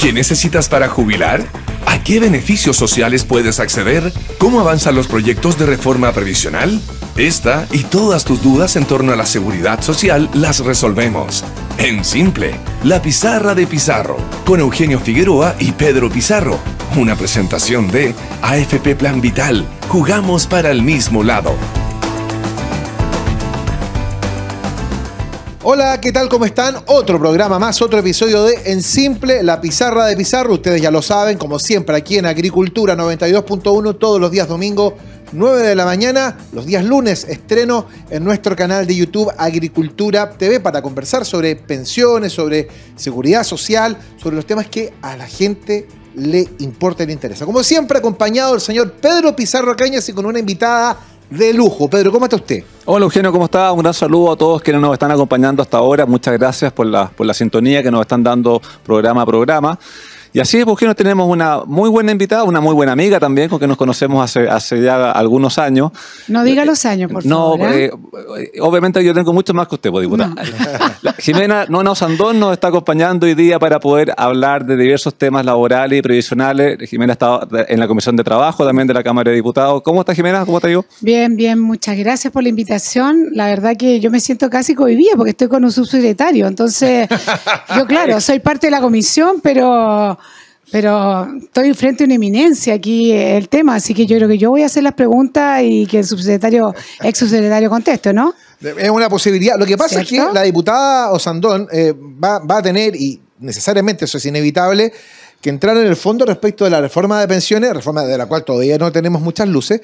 ¿Qué necesitas para jubilar? ¿A qué beneficios sociales puedes acceder? ¿Cómo avanzan los proyectos de reforma previsional? Esta y todas tus dudas en torno a la seguridad social las resolvemos. En Simple, la pizarra de Pizarro, con Eugenio Figueroa y Pedro Pizarro. Una presentación de AFP Plan Vital. Jugamos para el mismo lado. Hola, ¿qué tal? ¿Cómo están? Otro programa más, otro episodio de En Simple, la pizarra de Pizarro. Ustedes ya lo saben, como siempre, aquí en Agricultura 92.1, todos los días domingo, 9 de la mañana. Los días lunes, estreno en nuestro canal de YouTube Agricultura TV para conversar sobre pensiones, sobre seguridad social, sobre los temas que a la gente le importa y le interesa. Como siempre, acompañado del señor Pedro Pizarro Cañas y con una invitada de lujo. Pedro, ¿cómo está usted? Hola Eugenio, ¿cómo está? Un gran saludo a todos quienes nos están acompañando hasta ahora. Muchas gracias por la sintonía que nos están dando programa a programa. Y así es, Eugenio, tenemos una muy buena invitada, una muy buena amiga también, con quien nos conocemos hace ya algunos años. No diga los años, por favor. Obviamente yo tengo mucho más que usted, diputada. No. Jimena Nona Sandón nos está acompañando hoy día para poder hablar de diversos temas laborales y previsionales. Jimena está en la Comisión de Trabajo también de la Cámara de Diputados. ¿Cómo está, Jimena? ¿Cómo te digo? Bien, bien, muchas gracias por la invitación. La verdad que yo me siento casi cohibida porque estoy con un subsecretario. Entonces, yo claro, soy parte de la comisión, pero estoy frente a una eminencia aquí el tema, así que yo creo que yo voy a hacer las preguntas y que el ex subsecretario conteste, ¿no? Es una posibilidad. Lo que pasa es que la diputada Osandón va a tener, y necesariamente eso es inevitable, que entrar en el fondo respecto de la reforma de pensiones, reforma de la cual todavía no tenemos muchas luces,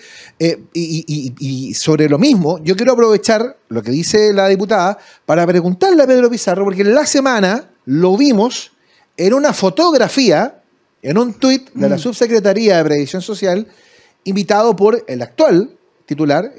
y sobre lo mismo, yo quiero aprovechar lo que dice la diputada para preguntarle a Pedro Pizarro, porque en la semana lo vimos en una fotografía, en un tuit de la Subsecretaría de Previsión Social, invitado por el actual titular,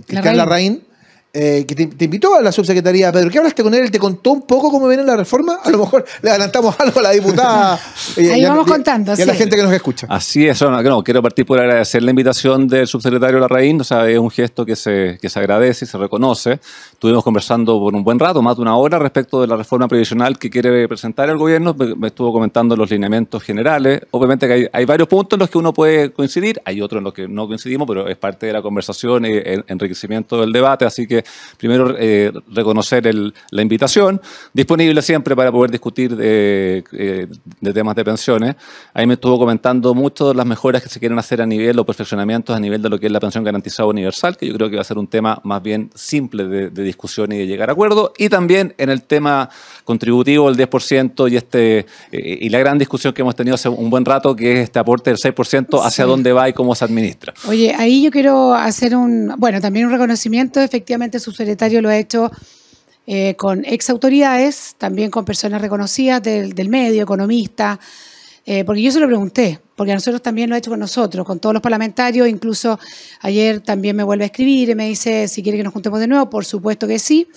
Cristian Larraín, que te invitó a la Subsecretaría. Pedro, ¿qué hablaste con él? ¿Él te contó un poco cómo viene la reforma? A lo mejor le adelantamos algo a la diputada. Ahí vamos contando, y a la gente que nos escucha. Así es, quiero partir por agradecer la invitación del subsecretario Larraín. O sea, es un gesto que se agradece y se reconoce. Estuvimos conversando por un buen rato, más de una hora, respecto de la reforma previsional que quiere presentar el gobierno. Me estuvo comentando los lineamientos generales. Obviamente que hay varios puntos en los que uno puede coincidir, hay otros en los que no coincidimos, pero es parte de la conversación y el enriquecimiento del debate. Así que primero reconocer la invitación, disponible siempre para poder discutir de temas de pensiones. Ahí me estuvo comentando mucho de las mejoras que se quieren hacer a nivel, los perfeccionamientos a nivel de lo que es la pensión garantizada universal, que yo creo que va a ser un tema más bien simple de discusión y de llegar a acuerdo, y también en el tema contributivo, el 10% y la gran discusión que hemos tenido hace un buen rato, que es este aporte del 6%, hacia dónde va y cómo se administra. Oye, ahí yo quiero hacer también un reconocimiento. Efectivamente, el subsecretario lo ha hecho con ex autoridades, también con personas reconocidas del medio, economistas, porque yo se lo pregunté, porque a nosotros también lo ha hecho con nosotros, con todos los parlamentarios. Incluso ayer también me vuelve a escribir y me dice si quiere que nos juntemos de nuevo. Por supuesto que sí.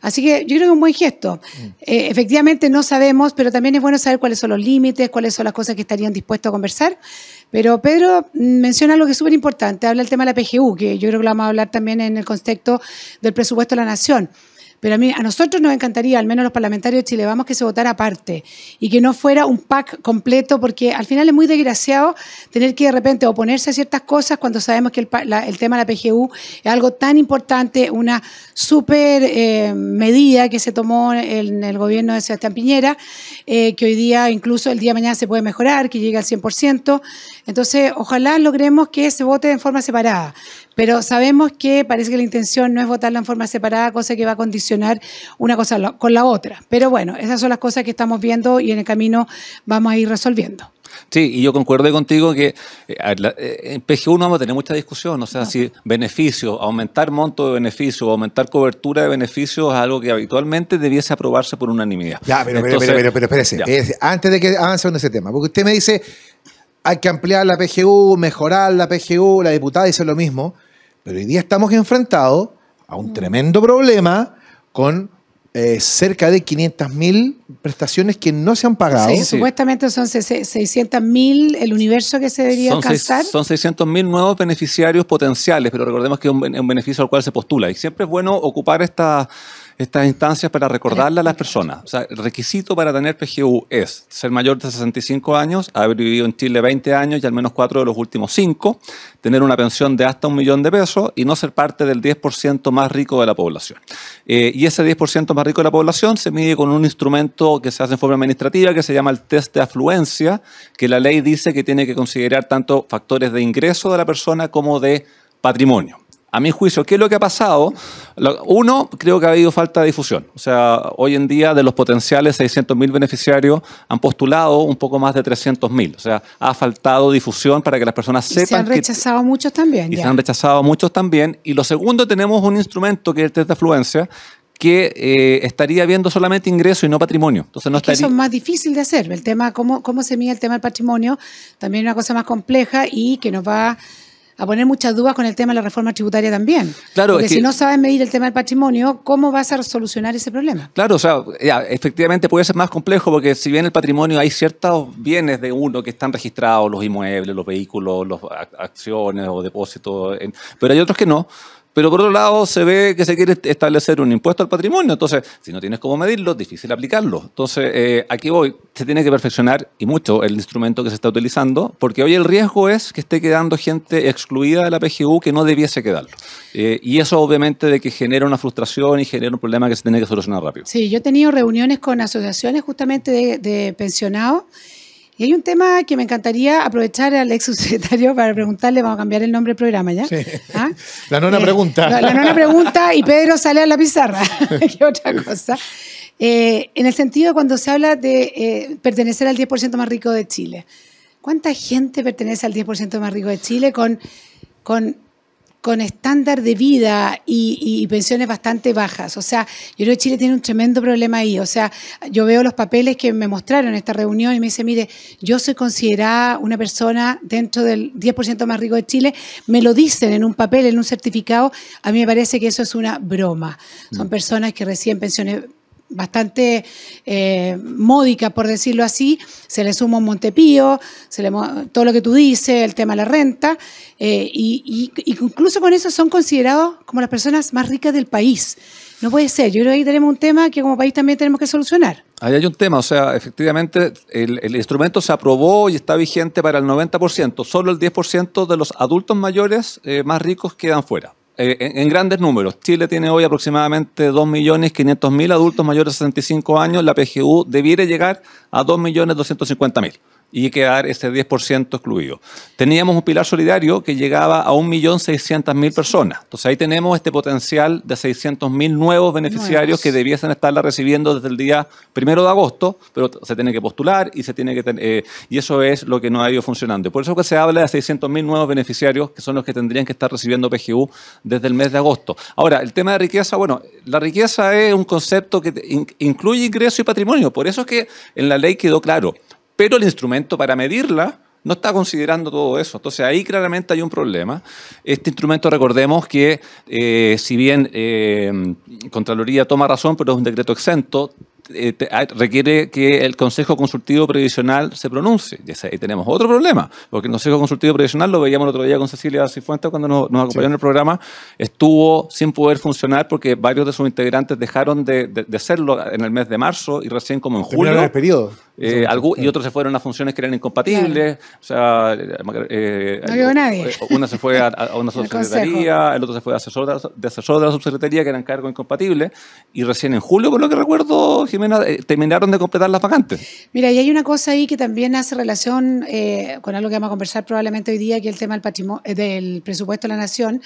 Así que yo creo que es un buen gesto. Efectivamente no sabemos, pero también es bueno saber cuáles son los límites, cuáles son las cosas que estarían dispuestos a conversar. Pero Pedro menciona algo que es súper importante, habla del tema de la PGU, que yo creo que lo vamos a hablar también en el contexto del presupuesto de la Nación. Pero a nosotros nos encantaría, al menos los parlamentarios de Chile Vamos, que se votara aparte y que no fuera un pack completo, porque al final es muy desgraciado tener que de repente oponerse a ciertas cosas cuando sabemos que el tema de la PGU es algo tan importante, una súper medida que se tomó en el gobierno de Sebastián Piñera, que hoy día, incluso el día de mañana, se puede mejorar, que llegue al 100%. Entonces, ojalá logremos que se vote en forma separada. Pero sabemos que parece que la intención no es votarla en forma separada, cosa que va a condicionar una cosa con la otra. Pero bueno, esas son las cosas que estamos viendo y en el camino vamos a ir resolviendo. Sí, y yo concuerdo contigo que en PGU no vamos a tener mucha discusión. O sea, si beneficios, aumentar monto de beneficios, aumentar cobertura de beneficios es algo que habitualmente debiese aprobarse por unanimidad. Ya, pero espérese. Antes de que avance en ese tema, porque usted me dice hay que ampliar la PGU, mejorar la PGU, la diputada dice lo mismo, pero hoy día estamos enfrentados a un tremendo problema con cerca de 500.000 prestaciones que no se han pagado. Sí, supuestamente son 600.000 el universo que se debería alcanzar. Son 600.000 nuevos beneficiarios potenciales, pero recordemos que es un beneficio al cual se postula. Y siempre es bueno ocupar estas instancias para recordarle a las personas. O sea, el requisito para tener PGU es ser mayor de 65 años, haber vivido en Chile 20 años y al menos 4 de los últimos 5, tener una pensión de hasta 1 millón de pesos y no ser parte del 10% más rico de la población. Y ese 10% más rico de la población se mide con un instrumento que se hace en forma administrativa que se llama el test de afluencia, que la ley dice que tiene que considerar tanto factores de ingreso de la persona como de patrimonio. A mi juicio, ¿qué es lo que ha pasado? Uno, creo que ha habido falta de difusión. O sea, hoy en día de los potenciales 600.000 beneficiarios han postulado un poco más de 300.000. O sea, ha faltado difusión para que las personas sepan. Se han rechazado muchos también. Y se han rechazado muchos también. Y lo segundo, tenemos un instrumento que es el test de afluencia, que estaría viendo solamente ingreso y no patrimonio. Entonces no estaría... Eso es más difícil de hacer. El tema, cómo se mide el tema del patrimonio, también es una cosa más compleja y que nos va a poner muchas dudas con el tema de la reforma tributaria también. Claro, porque si no sabes medir el tema del patrimonio, ¿cómo vas a solucionar ese problema? Claro, o sea, efectivamente puede ser más complejo porque si bien el patrimonio hay ciertos bienes de uno que están registrados, los inmuebles, los vehículos, las acciones o depósitos, pero hay otros que no. Pero por otro lado se ve que se quiere establecer un impuesto al patrimonio, entonces si no tienes cómo medirlo, es difícil aplicarlo. Entonces aquí se tiene que perfeccionar y mucho el instrumento que se está utilizando, porque hoy el riesgo es que esté quedando gente excluida de la PGU que no debiese quedarlo. Y eso obviamente de que genera una frustración y genera un problema que se tiene que solucionar rápido. Sí, yo he tenido reuniones con asociaciones justamente de pensionados. Y hay un tema que me encantaría aprovechar al ex subsecretario para preguntarle, vamos a cambiar el nombre del programa, ¿ya? Sí. ¿Ah? La nona pregunta. La nona pregunta y Pedro sale a la pizarra, que otra cosa. En el sentido de cuando se habla de pertenecer al 10% más rico de Chile. ¿Cuánta gente pertenece al 10% más rico de Chile con estándar de vida y pensiones bastante bajas? O sea, yo creo que Chile tiene un tremendo problema ahí. O sea, yo veo los papeles que me mostraron en esta reunión y me dice, mire, yo soy considerada una persona dentro del 10% más rico de Chile. Me lo dicen en un papel, en un certificado. A mí me parece que eso es una broma. Son personas que reciben pensiones bastante módica, por decirlo así, se le suma un Montepío, todo lo que tú dices, el tema de la renta, y incluso con eso son considerados como las personas más ricas del país. No puede ser, yo creo que ahí tenemos un tema que como país también tenemos que solucionar. Ahí hay un tema, o sea, efectivamente el instrumento se aprobó y está vigente para el 90%, solo el 10% de los adultos mayores más ricos quedan fuera. En grandes números, Chile tiene hoy aproximadamente 2.500.000 adultos mayores de 65 años, la PGU debiera llegar a 2.250.000 y quedar ese 10% excluido. Teníamos un pilar solidario que llegaba a 1.600.000 personas. Entonces ahí tenemos este potencial de 600.000 nuevos beneficiarios que debiesen estarla recibiendo desde el día 1 de agosto, pero se tiene que postular y y eso es lo que no ha ido funcionando. Por eso que se habla de 600.000 nuevos beneficiarios que son los que tendrían que estar recibiendo PGU desde el mes de agosto. Ahora, el tema de riqueza, bueno, la riqueza es un concepto que incluye ingreso y patrimonio, por eso es que en la ley quedó claro. Pero el instrumento para medirla no está considerando todo eso. Entonces ahí claramente hay un problema. Este instrumento, recordemos que si bien Contraloría toma razón, pero es un decreto exento, requiere que el Consejo Consultivo Previsional se pronuncie. Y ahí tenemos otro problema, porque el Consejo Consultivo Previsional, lo veíamos el otro día con Cecilia Cifuentes cuando nos acompañó en el programa, estuvo sin poder funcionar porque varios de sus integrantes dejaron de serlo en el mes de marzo y recién como en julio. El periodo. Y otros se fueron a funciones que eran incompatibles. Claro. O sea, no quedó nadie. Una se fue a una subsecretaría, el otro se fue de asesor de la subsecretaría, que eran cargos incompatibles, y recién en julio, por lo que recuerdo, Jimena, terminaron de completar las vacantes. Mira, y hay una cosa ahí que también hace relación con algo que vamos a conversar probablemente hoy día, que es el tema del presupuesto de la Nación.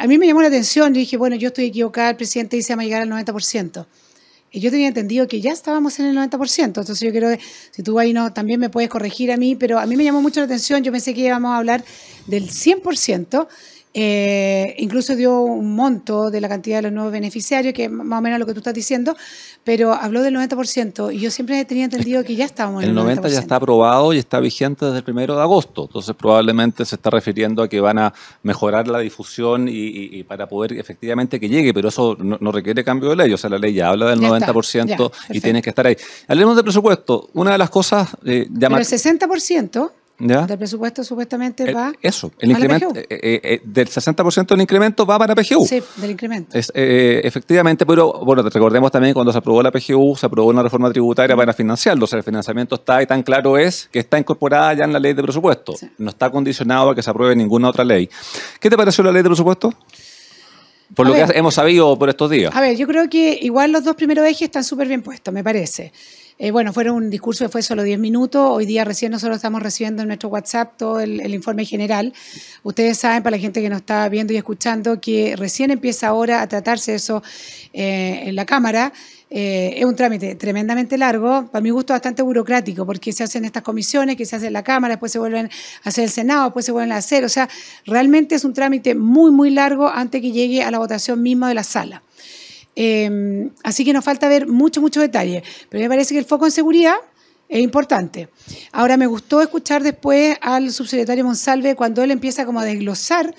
A mí me llamó la atención, yo dije, bueno, yo estoy equivocada, el presidente dice vamos a llegar al 90%. Y yo tenía entendido que ya estábamos en el 90%, entonces yo creo que si tú ahí también me puedes corregir a mí, pero a mí me llamó mucho la atención, yo pensé que íbamos a hablar del 100%, incluso dio un monto de la cantidad de los nuevos beneficiarios, que es más o menos lo que tú estás diciendo, pero habló del 90% y yo siempre tenía entendido que ya estábamos en el 90%. El 90% ya está aprobado y está vigente desde el 1 de agosto, entonces probablemente se está refiriendo a que van a mejorar la difusión y para poder efectivamente que llegue, pero eso no requiere cambio de ley, o sea, la ley ya habla del 90% y tiene que estar ahí. Hablemos de presupuesto, una de las cosas... pero el 60%... del presupuesto supuestamente va eso, el incremento del 60% del incremento va para PGU. Sí, del incremento. Efectivamente, pero bueno, recordemos también cuando se aprobó la PGU, se aprobó una reforma tributaria para financiarlo. O sea, el financiamiento está, y tan claro es que está incorporada ya en la ley de presupuesto. Sí. No está condicionado a que se apruebe ninguna otra ley. ¿Qué te pareció la ley de presupuesto? Por lo que hemos sabido por estos días. A ver, yo creo que igual los dos primeros ejes están súper bien puestos, me parece. Bueno, fueron un discurso que fue solo 10 minutos. Hoy día recién nosotros estamos recibiendo en nuestro WhatsApp todo el informe general. Ustedes saben, para la gente que nos está viendo y escuchando, que recién empieza ahora a tratarse eso en la Cámara. Es un trámite tremendamente largo, para mi gusto bastante burocrático, porque se hacen estas comisiones, que se hace en la Cámara, después se vuelven a hacer el Senado, después se vuelven a hacer. O sea, realmente es un trámite muy, muy largo antes que llegue a la votación misma de la sala. Así que nos falta ver mucho detalle, pero me parece que el foco en seguridad es importante. Ahora, me gustó escuchar después al subsecretario Monsalve cuando él empieza como a desglosar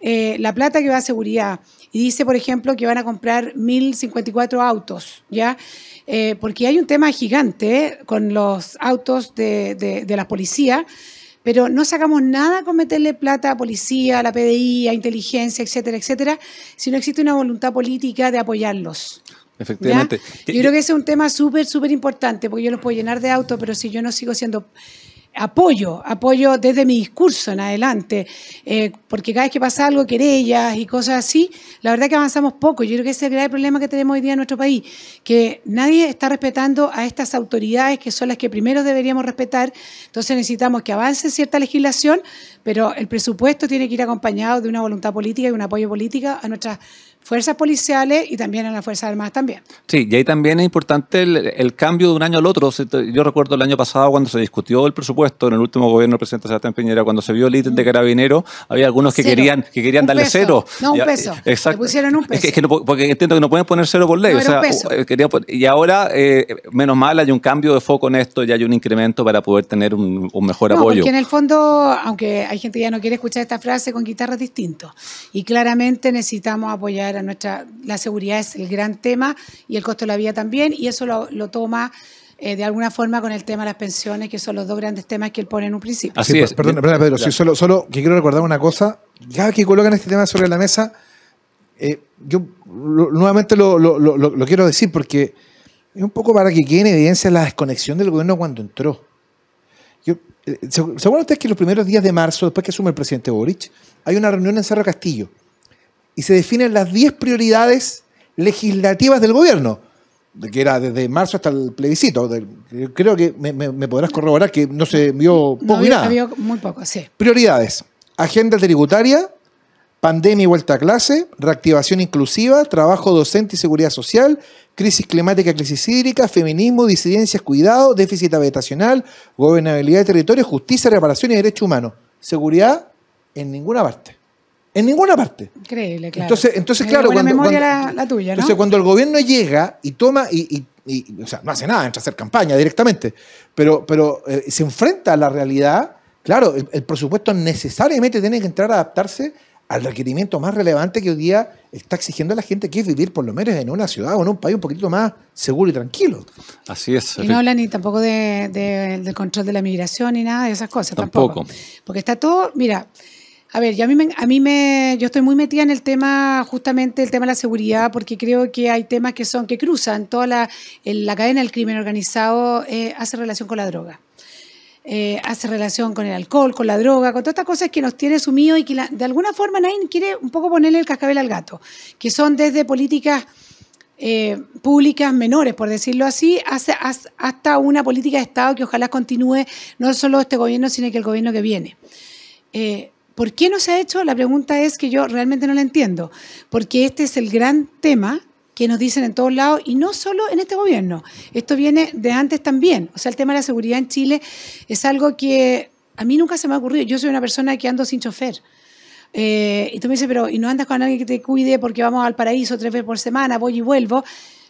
la plata que va a seguridad y dice, por ejemplo, que van a comprar 1.054 autos, ¿ya? Porque hay un tema gigante con los autos de la policía, pero no sacamos nada con meterle plata a policía, a la PDI, a inteligencia, etcétera, etcétera, si no existe una voluntad política de apoyarlos. Efectivamente. ¿Ya? Yo creo que ese es un tema súper importante, porque yo los puedo llenar de autos, pero si yo no sigo siendo apoyo desde mi discurso en adelante, porque cada vez que pasa algo, querellas y cosas así, la verdad que avanzamos poco. Yo creo que ese es el grave problema que tenemos hoy día en nuestro país, que nadie está respetando a estas autoridades que son las que primero deberíamos respetar. Entonces necesitamos que avance cierta legislación, pero el presupuesto tiene que ir acompañado de una voluntad política y un apoyo político a nuestras fuerzas policiales y también a las Fuerzas Armadas también. Sí, y ahí también es importante el cambio de un año al otro. Yo recuerdo el año pasado cuando se discutió el presupuesto en el último gobierno del presidente Sebastián Piñera, cuando se vio el ítem de Carabineros, había algunos que querían darle cero. No, un peso. Exacto. Le pusieron un peso. Es que no, porque entiendo que no pueden poner cero por ley. No, era un peso. Y ahora, menos mal, hay un cambio de foco en esto y hay un incremento para poder tener un mejor apoyo. Porque en el fondo, aunque hay gente que ya no quiere escuchar esta frase, con guitarras distintos. Y claramente necesitamos apoyar a la seguridad es el gran tema y el costo de la vida también, y eso lo toma de alguna forma con el tema de las pensiones, que son los dos grandes temas que él pone en un principio. Así es. Perdón, Pedro, sí, solo que quiero recordar una cosa. Cada vez que colocan este tema sobre la mesa, yo nuevamente lo quiero decir porque es un poco para que quede en evidencia la desconexión del gobierno cuando entró. ¿Se acuerdan ustedes que los primeros días de marzo, después que asume el presidente Boric, hay una reunión en Cerro Castillo y se definen las 10 prioridades legislativas del gobierno, que era desde marzo hasta el plebiscito? Creo que me podrás corroborar que no se vio poco y nada. Había muy poco, sí. Prioridades: agenda tributaria, pandemia y vuelta a clase, reactivación inclusiva, trabajo docente y seguridad social, crisis climática, crisis hídrica, feminismo, disidencias, cuidado, déficit habitacional, gobernabilidad de territorio, justicia, reparación y derechos humanos. Seguridad en ninguna parte. En ninguna parte. Increíble, claro. Entonces claro, la tuya, ¿no? Entonces, cuando el gobierno llega y toma o sea, no hace nada, entra a hacer campaña directamente, pero se enfrenta a la realidad, claro, el presupuesto necesariamente tiene que entrar a adaptarse al requerimiento más relevante que hoy día está exigiendo a la gente, que es vivir por lo menos en una ciudad o en un país un poquito más seguro y tranquilo. Así es. Y no habla ni tampoco del control de la migración ni nada de esas cosas. Tampoco. Porque está todo, mira. A ver, yo estoy muy metida en el tema, justamente el tema de la seguridad, porque creo que hay temas que cruzan toda la cadena del crimen organizado, hace relación con la droga. Hace relación con el alcohol, con la droga, con todas estas cosas que nos tiene sumidos y que de alguna forma nadie quiere un poco ponerle el cascabel al gato, que son desde políticas públicas menores, por decirlo así, hasta una política de Estado que ojalá continúe no solo este gobierno, sino que el gobierno que viene. ¿Por qué no se ha hecho? La pregunta es que yo realmente no la entiendo, porque este es el gran tema que nos dicen en todos lados, y no solo en este gobierno, esto viene de antes también. O sea, el tema de la seguridad en Chile es algo que a mí nunca se me ha ocurrido. Yo soy una persona que ando sin chofer. Y tú me dices, pero ¿y no andas con alguien que te cuide porque vamos al paraíso 3 veces por semana, voy y vuelvo?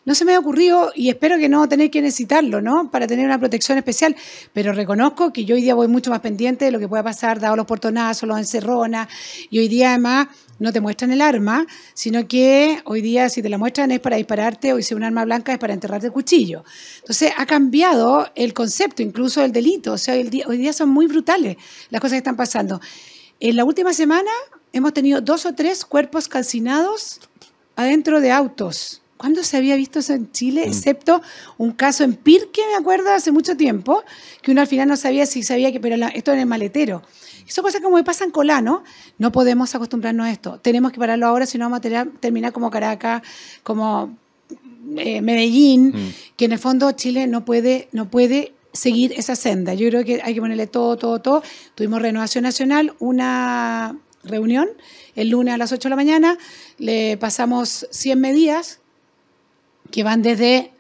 no se me ha ocurrido y espero que no tener que necesitarlo, ¿no? Para tener una protección especial, pero reconozco que yo hoy día voy mucho más pendiente de lo que pueda pasar dado los portonazos, los encerronas, y hoy día además no te muestran el arma, sino que hoy día si te la muestran es para dispararte, o si es un arma blanca es para enterrarte el cuchillo. Entonces ha cambiado el concepto, incluso el delito, o sea, hoy día son muy brutales las cosas que están pasando. En la última semana hemos tenido 2 o 3 cuerpos calcinados adentro de autos. ¿Cuándo se había visto eso en Chile? Excepto un caso en Pirque, me acuerdo, hace mucho tiempo, que uno al final no sabía si sabía que, pero esto en el maletero. Son cosas como me pasan colano, no podemos acostumbrarnos a esto. Tenemos que pararlo ahora, si no vamos a terminar como Caracas, como Medellín, que en el fondo Chile no puede seguir esa senda. Yo creo que hay que ponerle todo. Tuvimos Renovación Nacional, una reunión el lunes a las 8 de la mañana, le pasamos 100 medidas que van desde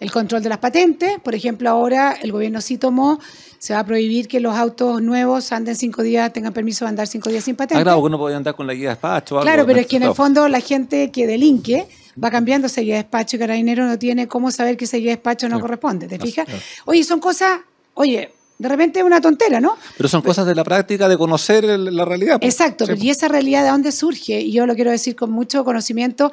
el control de las patentes. Por ejemplo, ahora el gobierno sí tomó, se va a prohibir que los autos nuevos anden 5 días, tengan permiso de andar 5 días sin patente. Claro, que no podía andar con la guía de despacho. O claro, algo, pero es que en el fondo la gente que delinque va cambiando esa guía de despacho y Carabinero no tiene cómo saber que esa guía de despacho no corresponde, ¿te fijas? Oye, son cosas, de repente es una tontera, ¿no? Pero son cosas de la práctica, de conocer la realidad. Pues. Exacto, sí. Y esa realidad de dónde surge, y yo lo quiero decir con mucho conocimiento.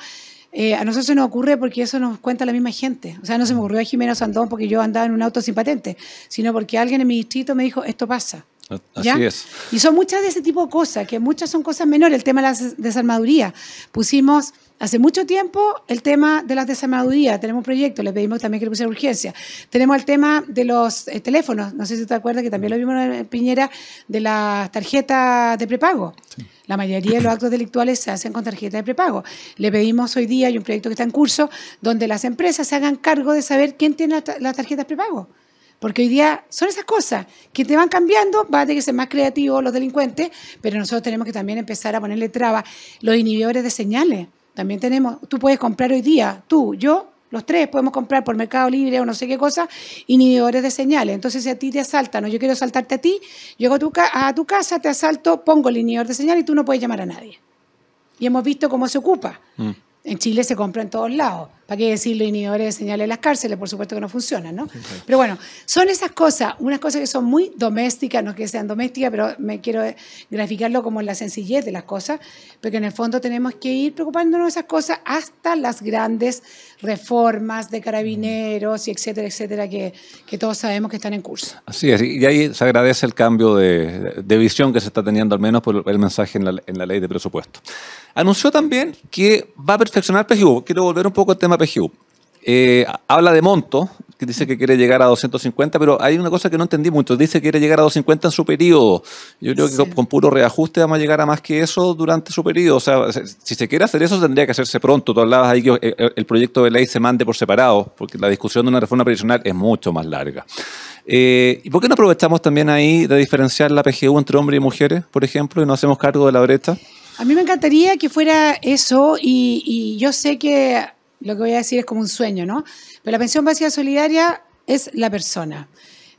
A nosotros se nos ocurre porque eso nos cuenta la misma gente. O sea, no se me ocurrió a Jimena Sandón porque yo andaba en un auto sin patente, sino porque alguien en mi distrito me dijo, esto pasa. Así es. Y son muchas de ese tipo de cosas, que muchas son cosas menores. El tema de la desarmaduría. Pusimos hace mucho tiempo el tema de la desarmaduría. Tenemos un proyecto, le pedimos también que le pusiera urgencia. Tenemos el tema de los teléfonos. No sé si te acuerdas que también lo vimos en Piñera, de las tarjetas de prepago. Sí. La mayoría de los actos delictuales se hacen con tarjeta de prepago. Le pedimos hoy día, hay un proyecto que está en curso, donde las empresas se hagan cargo de saber quién tiene las tarjetas de prepago. Porque hoy día son esas cosas que te van cambiando, va a tener que ser más creativos los delincuentes, pero nosotros tenemos que también empezar a ponerle trabas. Los inhibidores de señales, también tenemos, tú puedes comprar hoy día, tú, yo, los 3 podemos comprar por Mercado Libre o no sé qué cosa, inhibidores de señales. Entonces, si a ti te asaltan o yo quiero asaltarte a ti, llego a tu casa, te asalto, pongo el inhibidor de señales y tú no puedes llamar a nadie. Y hemos visto cómo se ocupa. En Chile se compra en todos lados. ¿Para qué decir los inhibidores de señales en las cárceles? Por supuesto que no funcionan, ¿no? Okay. Pero bueno, son esas cosas, unas cosas que son muy domésticas, no que sean domésticas, pero me quiero graficarlo como la sencillez de las cosas, porque en el fondo tenemos que ir preocupándonos de esas cosas hasta las grandes reformas de Carabineros y etcétera, etcétera, que todos sabemos que están en curso. Así es, y ahí se agradece el cambio de visión que se está teniendo, al menos por el mensaje en la ley de presupuesto. Anunció también que va a perfeccionar PGU. Quiero volver un poco al tema PGU. Habla de monto, que dice que quiere llegar a 250, pero hay una cosa que no entendí mucho. Dice que quiere llegar a 250 en su periodo. Yo creo que con puro reajuste vamos a llegar a más que eso durante su periodo. O sea, si se quiere hacer eso, tendría que hacerse pronto. Tú hablabas ahí que el proyecto de ley se mande por separado, porque la discusión de una reforma previsional es mucho más larga. ¿Y por qué no aprovechamos también ahí de diferenciar la PGU entre hombres y mujeres, por ejemplo, y no hacemos cargo de la brecha? A mí me encantaría que fuera eso, y yo sé que lo que voy a decir es como un sueño, ¿no? Pero la pensión básica solidaria es la persona.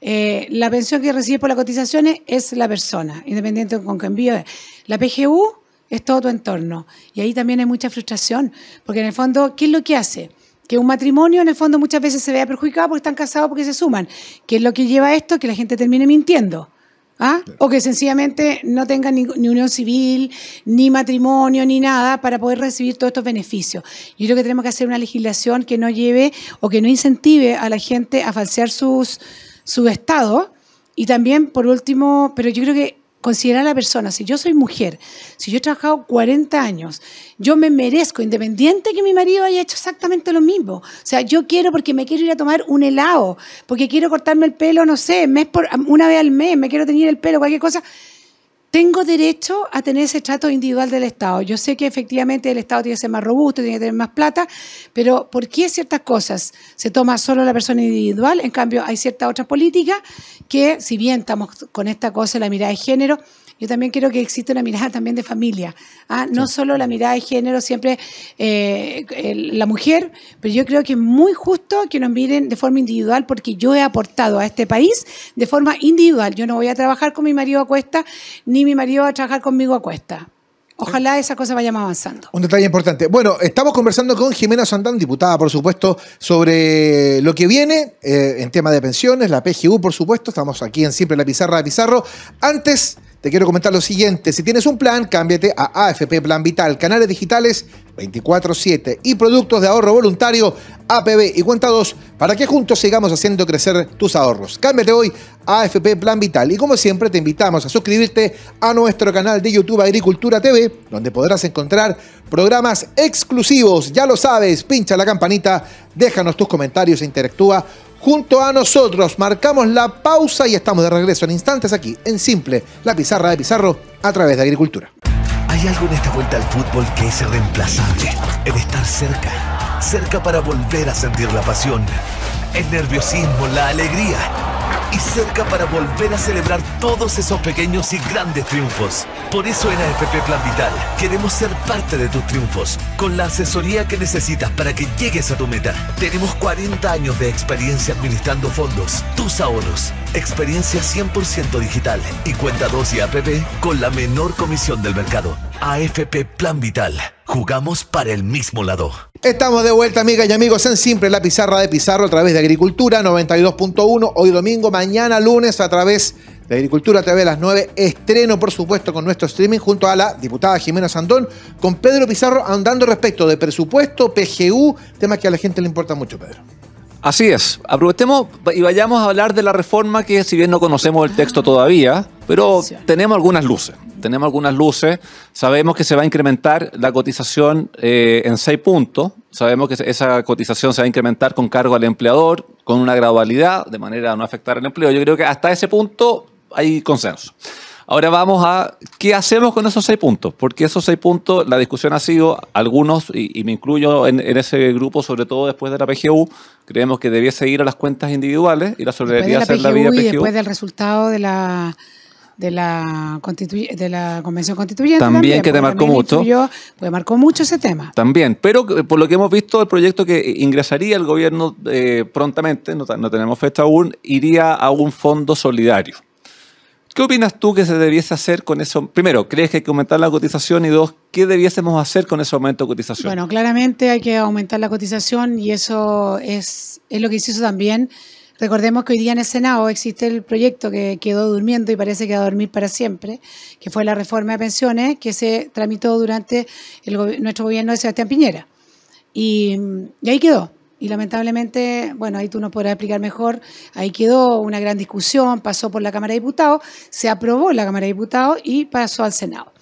La pensión que recibe por las cotizaciones es la persona, independiente con que envíe. La PGU es todo tu entorno. Y ahí también hay mucha frustración, porque en el fondo, ¿qué es lo que hace? Que un matrimonio en el fondo muchas veces se vea perjudicado porque están casados, porque se suman. ¿Qué es lo que lleva a esto? Que la gente termine mintiendo. ¿Ah? O que sencillamente no tengan ni unión civil, ni matrimonio, ni nada para poder recibir todos estos beneficios. Yo creo que tenemos que hacer una legislación que no lleve o que no incentive a la gente a falsear su estado. Y también, por último, pero yo creo que considerar a la persona, si yo soy mujer, si yo he trabajado 40 años, yo me merezco, independiente que mi marido haya hecho exactamente lo mismo. O sea, yo quiero porque me quiero ir a tomar un helado, porque quiero cortarme el pelo, no sé, una vez al mes, me quiero teñir el pelo, cualquier cosa. Tengo derecho a tener ese trato individual del Estado. Yo sé que efectivamente el Estado tiene que ser más robusto, tiene que tener más plata, pero ¿por qué ciertas cosas se toma solo la persona individual? En cambio, hay ciertas otras políticas que, si bien estamos con esta cosa, la mirada de género, yo también quiero que exista una mirada también de familia. No solo la mirada de género, siempre la mujer, pero yo creo que es muy justo que nos miren de forma individual porque yo he aportado a este país de forma individual. Yo no voy a trabajar con mi marido a cuesta, ni mi marido va a trabajar conmigo a cuesta. Ojalá esa cosa vaya avanzando. Un detalle importante. Bueno, estamos conversando con Jimena Sandón, diputada, por supuesto, sobre lo que viene en tema de pensiones, la PGU, por supuesto. Estamos aquí en Siempre la Pizarra de Pizarro. Antes, te quiero comentar lo siguiente. Si tienes un plan, cámbiate a AFP Plan Vital. Canales digitales 24/7 y productos de ahorro voluntario APB y Cuenta 2 para que juntos sigamos haciendo crecer tus ahorros. Cámbiate hoy a AFP Plan Vital. Y como siempre, te invitamos a suscribirte a nuestro canal de YouTube Agricultura TV, donde podrás encontrar programas exclusivos. Ya lo sabes, pincha la campanita, déjanos tus comentarios e interactúa junto a nosotros. Marcamos la pausa y estamos de regreso en instantes aquí en Simple, la Pizarra de Pizarro a través de Agricultura. Hay algo en esta vuelta al fútbol que es irreemplazable. El estar cerca. Cerca para volver a sentir la pasión, el nerviosismo, la alegría. Y cerca para volver a celebrar todos esos pequeños y grandes triunfos. Por eso en AFP Plan Vital queremos ser parte de tus triunfos, con la asesoría que necesitas para que llegues a tu meta. Tenemos 40 años de experiencia administrando fondos, tus ahorros, experiencia 100% digital y Cuenta 2 y APP con la menor comisión del mercado. AFP Plan Vital. Jugamos para el mismo lado. Estamos de vuelta, amigas y amigos, en Siempre la Pizarra de Pizarro a través de Agricultura 92.1. Hoy domingo, mañana lunes a través de Agricultura TV a las 9. Estreno, por supuesto, con nuestro streaming junto a la diputada Jimena Sandón, con Pedro Pizarro andando respecto de presupuesto, PGU, temas que a la gente le importa mucho, Pedro. Así es. Aprovechemos y vayamos a hablar de la reforma que, si bien no conocemos el texto todavía, pero tenemos algunas luces. Sabemos que se va a incrementar la cotización en 6 puntos. Sabemos que esa cotización se va a incrementar con cargo al empleador, con una gradualidad, de manera a no afectar el empleo. Yo creo que hasta ese punto hay consenso. Ahora vamos a qué hacemos con esos 6 puntos, porque esos 6 puntos, la discusión ha sido, algunos, y me incluyo en ese grupo, sobre todo después de la PGU, creemos que debiese ir a las cuentas individuales y la solidaridad hacer la vía PGU. Y después del resultado de la Convención Constituyente. También que te marcó mucho. Pues marcó mucho ese tema. También, pero por lo que hemos visto, el proyecto que ingresaría el gobierno prontamente, no tenemos fecha aún, iría a un fondo solidario. ¿Qué opinas tú que se debiese hacer con eso? Primero, ¿crees que hay que aumentar la cotización? Y dos, ¿qué debiésemos hacer con ese aumento de cotización? Bueno, claramente hay que aumentar la cotización y eso es lo que se hizo también. Recordemos que hoy día en el Senado existe el proyecto que quedó durmiendo y parece que va a dormir para siempre, que fue la reforma de pensiones que se tramitó durante nuestro gobierno de Sebastián Piñera. Y ahí quedó. Y lamentablemente, bueno, ahí tú nos podrás explicar mejor, ahí quedó una gran discusión, pasó por la Cámara de Diputados, se aprobó en la Cámara de Diputados y pasó al Senado.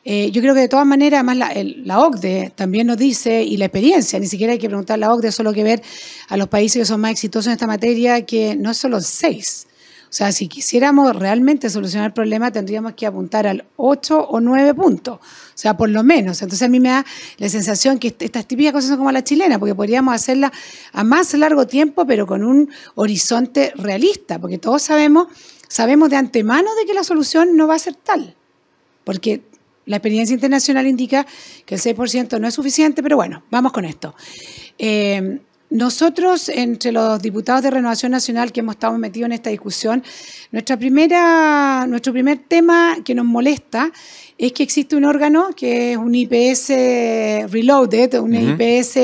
Yo creo que de todas maneras, además la OCDE también nos dice, y la experiencia, ni siquiera hay que preguntar a la OCDE, solo hay que ver a los países que son más exitosos en esta materia, que no es solo 6. O sea, si quisiéramos realmente solucionar el problema, tendríamos que apuntar al 8 o 9 puntos. O sea, por lo menos. Entonces a mí me da la sensación que estas típicas cosas son como la chilena, porque podríamos hacerla a más largo tiempo, pero con un horizonte realista, porque todos sabemos de antemano de que la solución no va a ser tal. Porque la experiencia internacional indica que el 6% no es suficiente, pero bueno, vamos con esto. Nosotros, entre los diputados de Renovación Nacional que hemos estado metidos en esta discusión, nuestro primer tema que nos molesta es que existe un órgano que es un IPS Reloaded, un IPS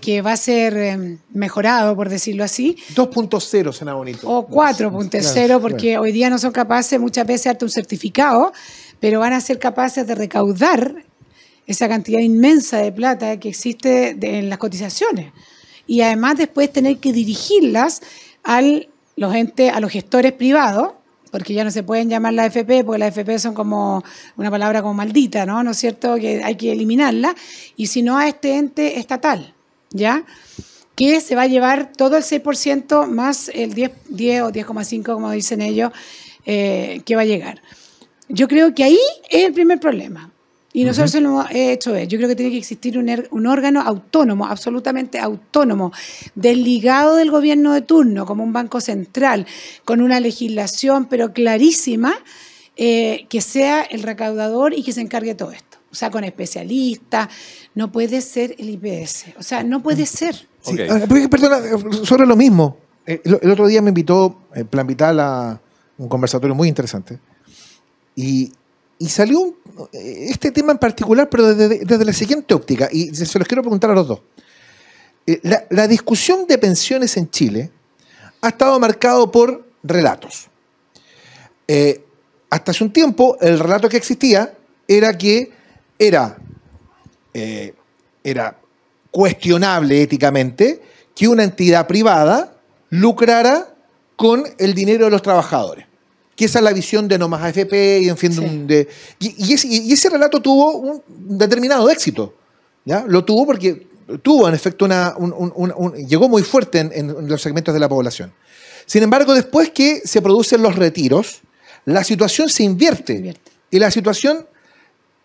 que va a ser mejorado, por decirlo así. 2.0 suena bonito. O 4.0, porque hoy día no son capaces muchas veces de darte un certificado, pero van a ser capaces de recaudar esa cantidad inmensa de plata que existe en las cotizaciones. Y además después tener que dirigirlas a los gestores privados, porque ya no se pueden llamar la AFP, porque las AFP son como una palabra como maldita, ¿no? ¿No es cierto? Que hay que eliminarla. Y si no, a este ente estatal, ¿ya? Que se va a llevar todo el 6% más el 10 o 10,5, como dicen ellos, que va a llegar. Yo creo que ahí es el primer problema. Y nosotros se lo hemos hecho ver. Yo creo que tiene que existir un órgano autónomo, absolutamente autónomo, desligado del gobierno de turno, como un banco central, con una legislación pero clarísima, que sea el recaudador y que se encargue de todo esto. O sea, con especialistas. No puede ser el IPS. O sea, no puede ser. Sí. Okay. Perdona, sobre lo mismo. El otro día me invitó Plan Vital a un conversatorio muy interesante. Y Y salió este tema en particular, pero desde la siguiente óptica, y se los quiero preguntar a los dos. La discusión de pensiones en Chile ha estado marcado por relatos. Hasta hace un tiempo, el relato que existía era que era cuestionable éticamente que una entidad privada lucrara con el dinero de los trabajadores. Que esa es la visión de No Más AFP y en fin, sí. y ese relato tuvo un determinado éxito, ¿ya? Lo tuvo porque tuvo en efecto llegó muy fuerte en los segmentos de la población. Sin embargo, después que se producen los retiros, la situación se invierte. Y la situación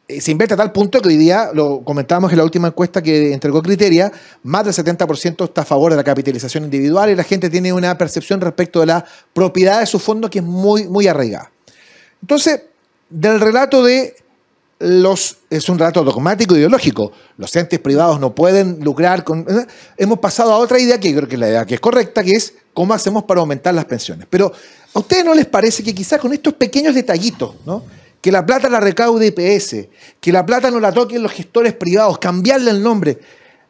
se invierte a tal punto que hoy día, lo comentábamos en la última encuesta que entregó Criteria, más del 70% está a favor de la capitalización individual y la gente tiene una percepción respecto de la propiedad de su fondo que es muy, muy arraigada. Entonces, del relato es un relato dogmático e ideológico. Los entes privados no pueden lucrar con... Hemos pasado a otra idea que creo que es la idea que es correcta, que es cómo hacemos para aumentar las pensiones. Pero ¿a ustedes no les parece que quizás con estos pequeños detallitos, ¿no? Que la plata la recaude IPS, que la plata no la toquen los gestores privados, cambiarle el nombre,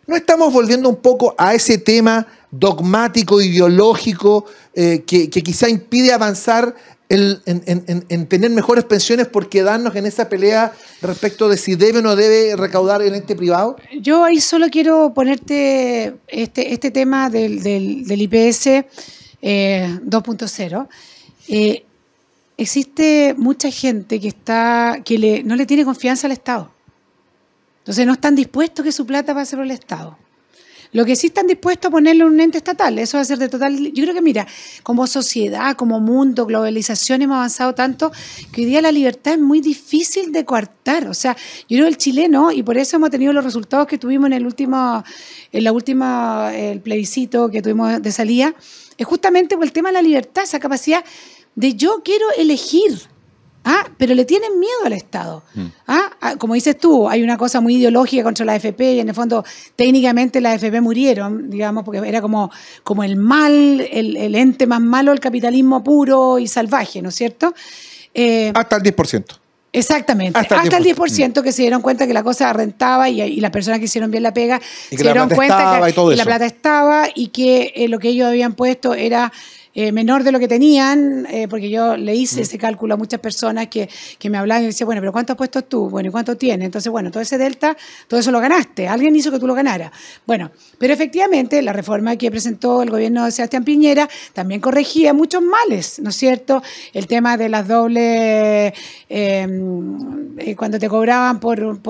¿no estamos volviendo un poco a ese tema dogmático, ideológico, que quizá impide avanzar en tener mejores pensiones por quedarnos en esa pelea respecto de si debe o no debe recaudar el ente privado? Yo ahí solo quiero ponerte este tema del IPS 2.0. Existe mucha gente que no le tiene confianza al Estado. Entonces no están dispuestos que su plata pase por el Estado. Lo que sí están dispuestos a ponerle un ente estatal, eso va a ser de total... Yo creo que, mira, como sociedad, como mundo, globalización, hemos avanzado tanto que hoy día la libertad es muy difícil de coartar. O sea, yo creo que el chileno, y por eso hemos tenido los resultados que tuvimos en el plebiscito que tuvimos de salida, es justamente por el tema de la libertad, esa capacidad de yo quiero elegir, pero le tienen miedo al Estado. Como dices tú, hay una cosa muy ideológica contra la AFP y en el fondo técnicamente las AFP murieron, digamos, porque era como el mal, el ente más malo del capitalismo puro y salvaje, ¿no es cierto? Hasta el 10%. Exactamente, hasta el 10% que se dieron cuenta que la cosa rentaba y las personas que hicieron bien la pega se dieron cuenta que la plata estaba y que lo que ellos habían puesto era menor de lo que tenían, porque yo le hice ese cálculo a muchas personas que me hablaban y decían, bueno, pero ¿cuánto has puesto tú? Bueno, ¿y cuánto tienes? Entonces, bueno, todo ese delta, todo eso lo ganaste. Alguien hizo que tú lo ganaras. Bueno, pero efectivamente la reforma que presentó el gobierno de Sebastián Piñera también corregía muchos males, ¿no es cierto? El tema de las dobles, cuando te cobraban por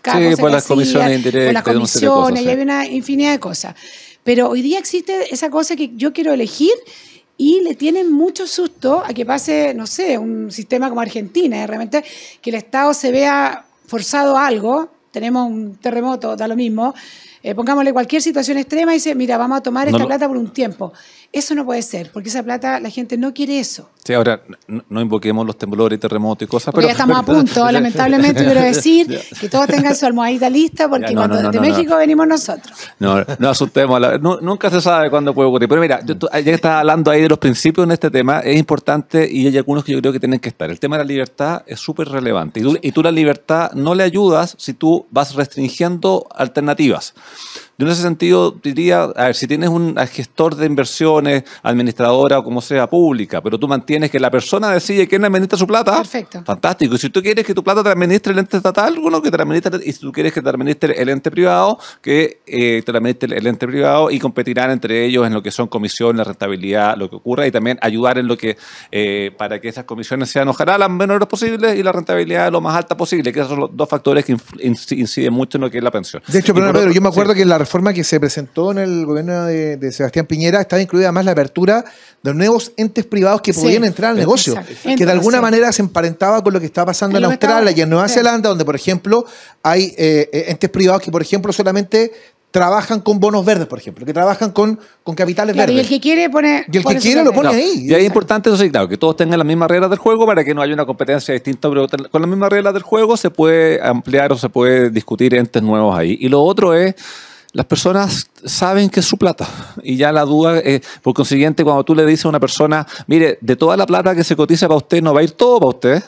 cada cosa por las comisiones indirectas, por las comisiones, y había una infinidad de cosas. Pero hoy día existe esa cosa que yo quiero elegir y le tienen mucho susto a que pase, no sé, un sistema como Argentina, realmente que el Estado se vea forzado a algo, tenemos un terremoto, da lo mismo, pongámosle cualquier situación extrema y dice, mira, vamos a tomar esta plata por un tiempo. Eso no puede ser, porque esa plata, la gente no quiere eso. Sí, ahora, no invoquemos los temblores, terremotos y cosas. Porque ya estamos a punto, lamentablemente, quiero decir que todos tengan su almohadita lista, porque de México venimos nosotros. No asustemos, nunca se sabe cuándo puede ocurrir. Pero mira, ya que estás hablando ahí de los principios en este tema, es importante y hay algunos que yo creo que tienen que estar. El tema de la libertad es súper relevante y tú la libertad no le ayudas si tú vas restringiendo alternativas. Yo en ese sentido diría, a ver, si tienes un gestor de inversiones, administradora o como sea pública, pero tú mantienes que la persona decide quién administra su plata, perfecto. Fantástico. Y si tú quieres que tu plata te administre el ente estatal, bueno, que te administre, y si tú quieres que te administre el ente privado, que te administre el ente privado y competirán entre ellos en lo que son comisiones, rentabilidad, lo que ocurra y también ayudar en lo que, para que esas comisiones sean ojalá las menores posibles y la rentabilidad lo más alta posible, que esos son los dos factores que inciden mucho en lo que es la pensión. De hecho, Pedro, yo me acuerdo que la reforma que se presentó en el gobierno de Sebastián Piñera estaba incluida además la apertura de nuevos entes privados que podían entrar al negocio, que de alguna manera se emparentaba con lo que estaba pasando en Australia y en Nueva Zelanda, donde, por ejemplo, hay entes privados que, por ejemplo, solamente trabajan con bonos verdes, por ejemplo, que trabajan con capitales verdes. Y el que quiere pone... Y el que quiere lo pone ahí. Y es importante eso, sí, claro, que todos tengan las mismas reglas del juego para que no haya una competencia distinta, pero con las mismas reglas del juego se puede ampliar o se puede discutir entes nuevos ahí. Y lo otro es... Las personas saben que es su plata y ya la duda, por consiguiente, cuando tú le dices a una persona, mire, de toda la plata que se cotiza para usted, no va a ir todo para usted,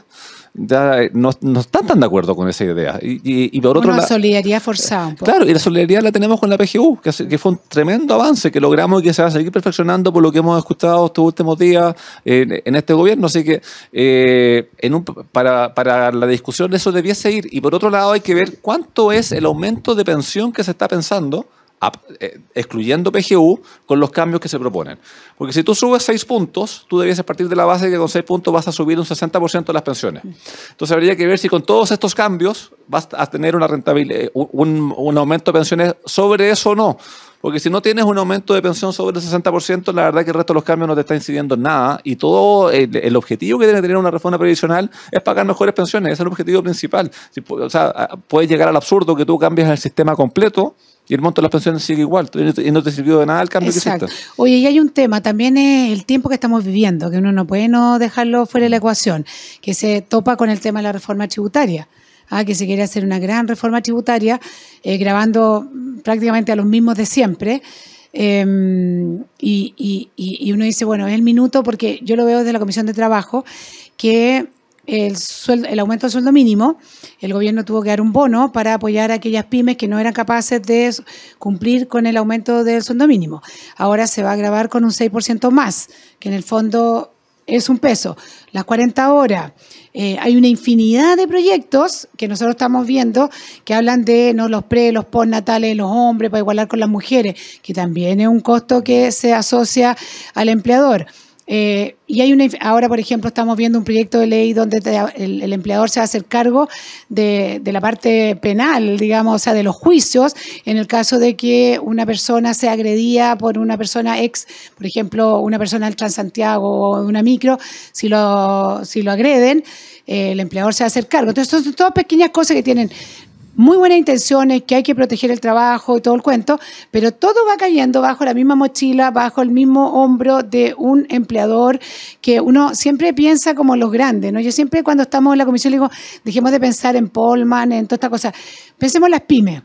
ya no están tan de acuerdo con esa idea. Y por otro lado, solidaridad forzada. Claro, y la solidaridad la tenemos con la PGU, que fue un tremendo avance que logramos y que se va a seguir perfeccionando por lo que hemos escuchado estos últimos días en este gobierno. Así que para la discusión eso debiese ir. Y por otro lado hay que ver cuánto es el aumento de pensión que se está pensando, excluyendo PGU, con los cambios que se proponen. Porque si tú subes 6 puntos, tú debieses partir de la base de que con 6 puntos vas a subir un 60% de las pensiones. Entonces habría que ver si con todos estos cambios vas a tener una rentabilidad, un aumento de pensiones sobre eso o no. Porque si no tienes un aumento de pensión sobre el 60%, la verdad es que el resto de los cambios no te está incidiendo en nada. Y todo el objetivo que tiene que tener una reforma previsional es pagar mejores pensiones. Ese es el objetivo principal. O sea, puede llegar al absurdo que tú cambies el sistema completo y el monto de las pensiones sigue igual, y no te sirvió de nada el cambio. Exacto. Que hiciste. Oye, y hay un tema, también es el tiempo que estamos viviendo, que uno no puede no dejarlo fuera de la ecuación, que se topa con el tema de la reforma tributaria, que se quiere hacer una gran reforma tributaria, grabando prácticamente a los mismos de siempre, y uno dice, bueno, es el minuto, porque yo lo veo desde la Comisión de Trabajo, que el aumento del sueldo mínimo, el gobierno tuvo que dar un bono para apoyar a aquellas pymes que no eran capaces de cumplir con el aumento del sueldo mínimo. Ahora se va a gravar con un 6% más, que en el fondo es un peso. Las 40 horas. Hay una infinidad de proyectos que nosotros estamos viendo que hablan de los los postnatales de los hombres para igualar con las mujeres, que también es un costo que se asocia al empleador. Y hay ahora, por ejemplo, estamos viendo un proyecto de ley donde el empleador se va a hacer cargo de la parte penal, digamos, o sea, de los juicios, en el caso de que una persona sea agredida por una persona por ejemplo, una persona del Transantiago o de una micro, si lo agreden, el empleador se va a hacer cargo. Entonces, son todas pequeñas cosas que tienen muy buenas intenciones, que hay que proteger el trabajo y todo el cuento, pero todo va cayendo bajo la misma mochila, bajo el mismo hombro de un empleador que uno siempre piensa como los grandes, ¿no? Yo siempre cuando estamos en la comisión le digo, dejemos de pensar en Polman, en toda esta cosa, pensemos en las pymes.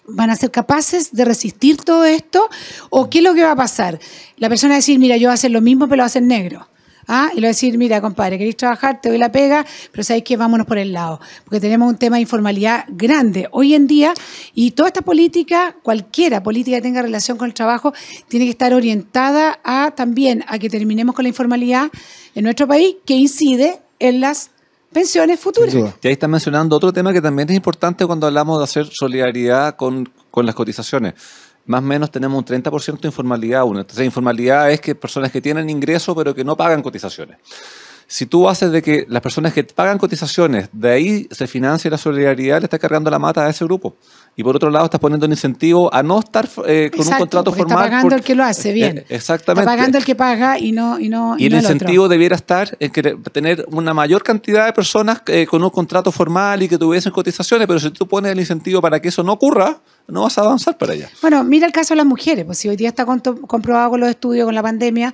¿Van a ser capaces de resistir todo esto? ¿O qué es lo que va a pasar? La persona va a decir, mira, yo voy a hacer lo mismo, pero lo voy a hacer negro. Y le voy a decir, mira, compadre, queréis trabajar, te doy la pega, pero sabéis que vámonos por el lado, porque tenemos un tema de informalidad grande hoy en día, y toda esta política, cualquiera política que tenga relación con el trabajo, tiene que estar orientada también a que terminemos con la informalidad en nuestro país, que incide en las pensiones futuras. Y ahí están mencionando otro tema que también es importante cuando hablamos de hacer solidaridad con las cotizaciones. Más o menos tenemos un 30% de informalidad aún. Entonces, informalidad es que personas que tienen ingresos pero que no pagan cotizaciones. Si tú haces de que las personas que pagan cotizaciones, de ahí se financia la solidaridad, le estás cargando la mata a ese grupo. Y por otro lado, estás poniendo un incentivo a no estar con un contrato formal. Está pagando el que lo hace bien. Exactamente. Está pagando el que paga y el incentivo debiera estar en tener una mayor cantidad de personas con un contrato formal y que tuviesen cotizaciones, pero si tú pones el incentivo para que eso no ocurra, no vas a avanzar para allá. Bueno, mira el caso de las mujeres. Pues si hoy día está comprobado con los estudios, con la pandemia,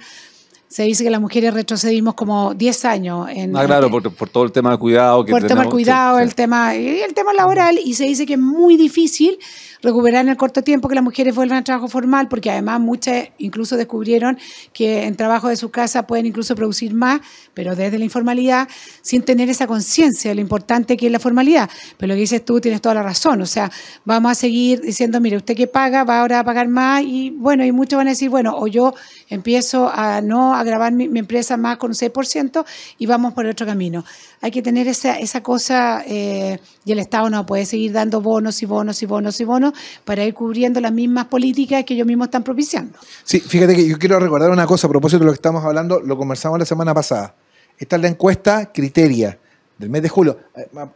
se dice que las mujeres retrocedimos como 10 años. Claro, por todo el tema de cuidado. Por el tema del cuidado, sí. el tema laboral, y se dice que es muy difícil recuperar en el corto tiempo que las mujeres vuelvan al trabajo formal, porque además muchas incluso descubrieron que en trabajo de su casa pueden incluso producir más, pero desde la informalidad, sin tener esa conciencia de lo importante que es la formalidad. Pero lo que dices tú, tienes toda la razón. O sea, vamos a seguir diciendo, mire, usted que paga, va ahora a pagar más, y bueno, y muchos van a decir, bueno, o yo empiezo a no agravar mi empresa más con un 6% y vamos por el otro camino. Hay que tener esa cosa, y el Estado no puede seguir dando bonos y bonos y bonos y bonos para ir cubriendo las mismas políticas que ellos mismos están propiciando. Sí, fíjate que yo quiero recordar una cosa a propósito de lo que estamos hablando, lo conversamos la semana pasada. Esta es la encuesta Criteria del mes de julio.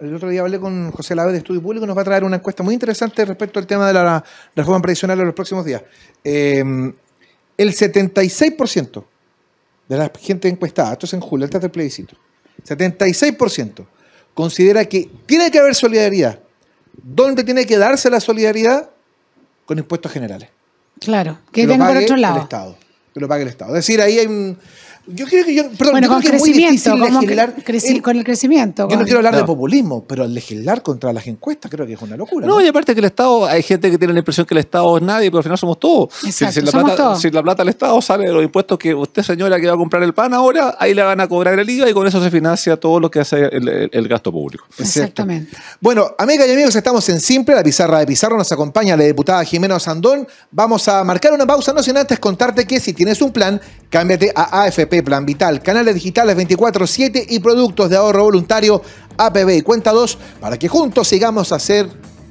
El otro día hablé con José Lave de Estudio Público, nos va a traer una encuesta muy interesante respecto al tema de la reforma previsional en los próximos días. El 76% de la gente encuestada, esto es en julio, antes del plebiscito, 76% considera que tiene que haber solidaridad. ¿Dónde tiene que darse la solidaridad? Con impuestos generales. Claro, que venga por otro lado. El Estado, que lo pague el Estado. Es decir, ahí hay Yo creo que bueno, con crecimiento, con el crecimiento. Yo no quiero hablar de populismo, pero legislar contra las encuestas creo que es una locura. No, y aparte que el Estado, hay gente que tiene la impresión que el Estado es nadie, pero al final somos todos. Exacto, si la plata del Estado sale de los impuestos que usted, señora, que va a comprar el pan ahora, ahí le van a cobrar el IVA y con eso se financia todo lo que hace el gasto público. Exactamente. Bueno, amigas y amigos, estamos en Simple, la pizarra de Pizarro. Nos acompaña la diputada Jimena Osandón. Vamos a marcar una pausa, no sin antes contarte que si tienes un plan, cámbiate a AFP Plan Vital, canales digitales 24/7 y productos de ahorro voluntario APB y Cuenta 2 para que juntos sigamos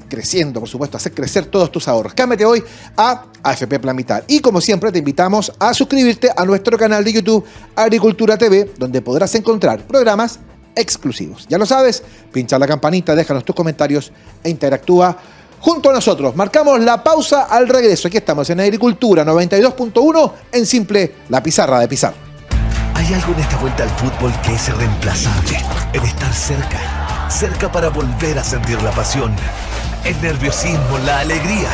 creciendo, por supuesto, hacer crecer todos tus ahorros. Cámbiate hoy a AFP Plan Vital. Y como siempre te invitamos a suscribirte a nuestro canal de YouTube Agricultura TV, donde podrás encontrar programas exclusivos. Ya lo sabes, pincha la campanita, déjanos tus comentarios e interactúa junto a nosotros. Marcamos la pausa al regreso. Aquí estamos en Agricultura 92.1 en Simple, la pizarra de Pizarro. Hay algo en esta vuelta al fútbol que es irreemplazable. El estar cerca. Cerca para volver a sentir la pasión, el nerviosismo, la alegría.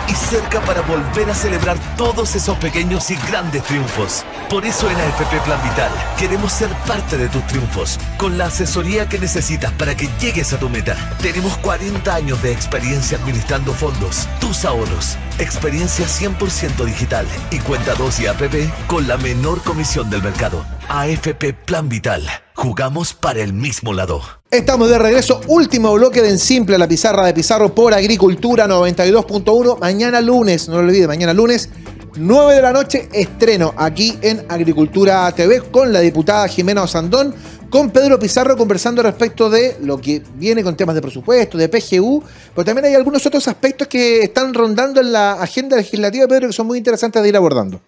Y cerca para volver a celebrar todos esos pequeños y grandes triunfos. Por eso en AFP Plan Vital queremos ser parte de tus triunfos, con la asesoría que necesitas para que llegues a tu meta. Tenemos 40 años de experiencia administrando fondos, tus ahorros, experiencia 100% digital y Cuenta 2 y APP con la menor comisión del mercado. AFP Plan Vital. Jugamos para el mismo lado. Estamos de regreso, último bloque de En Simple, la pizarra de Pizarro por Agricultura 92.1. Mañana lunes, no lo olvide, mañana lunes, 9 de la noche, estreno aquí en Agricultura TV con la diputada Jimena Osandón, con Pedro Pizarro conversando respecto de lo que viene con temas de presupuesto, de PGU, pero también hay algunos otros aspectos que están rondando en la agenda legislativa, Pedro, que son muy interesantes de ir abordando.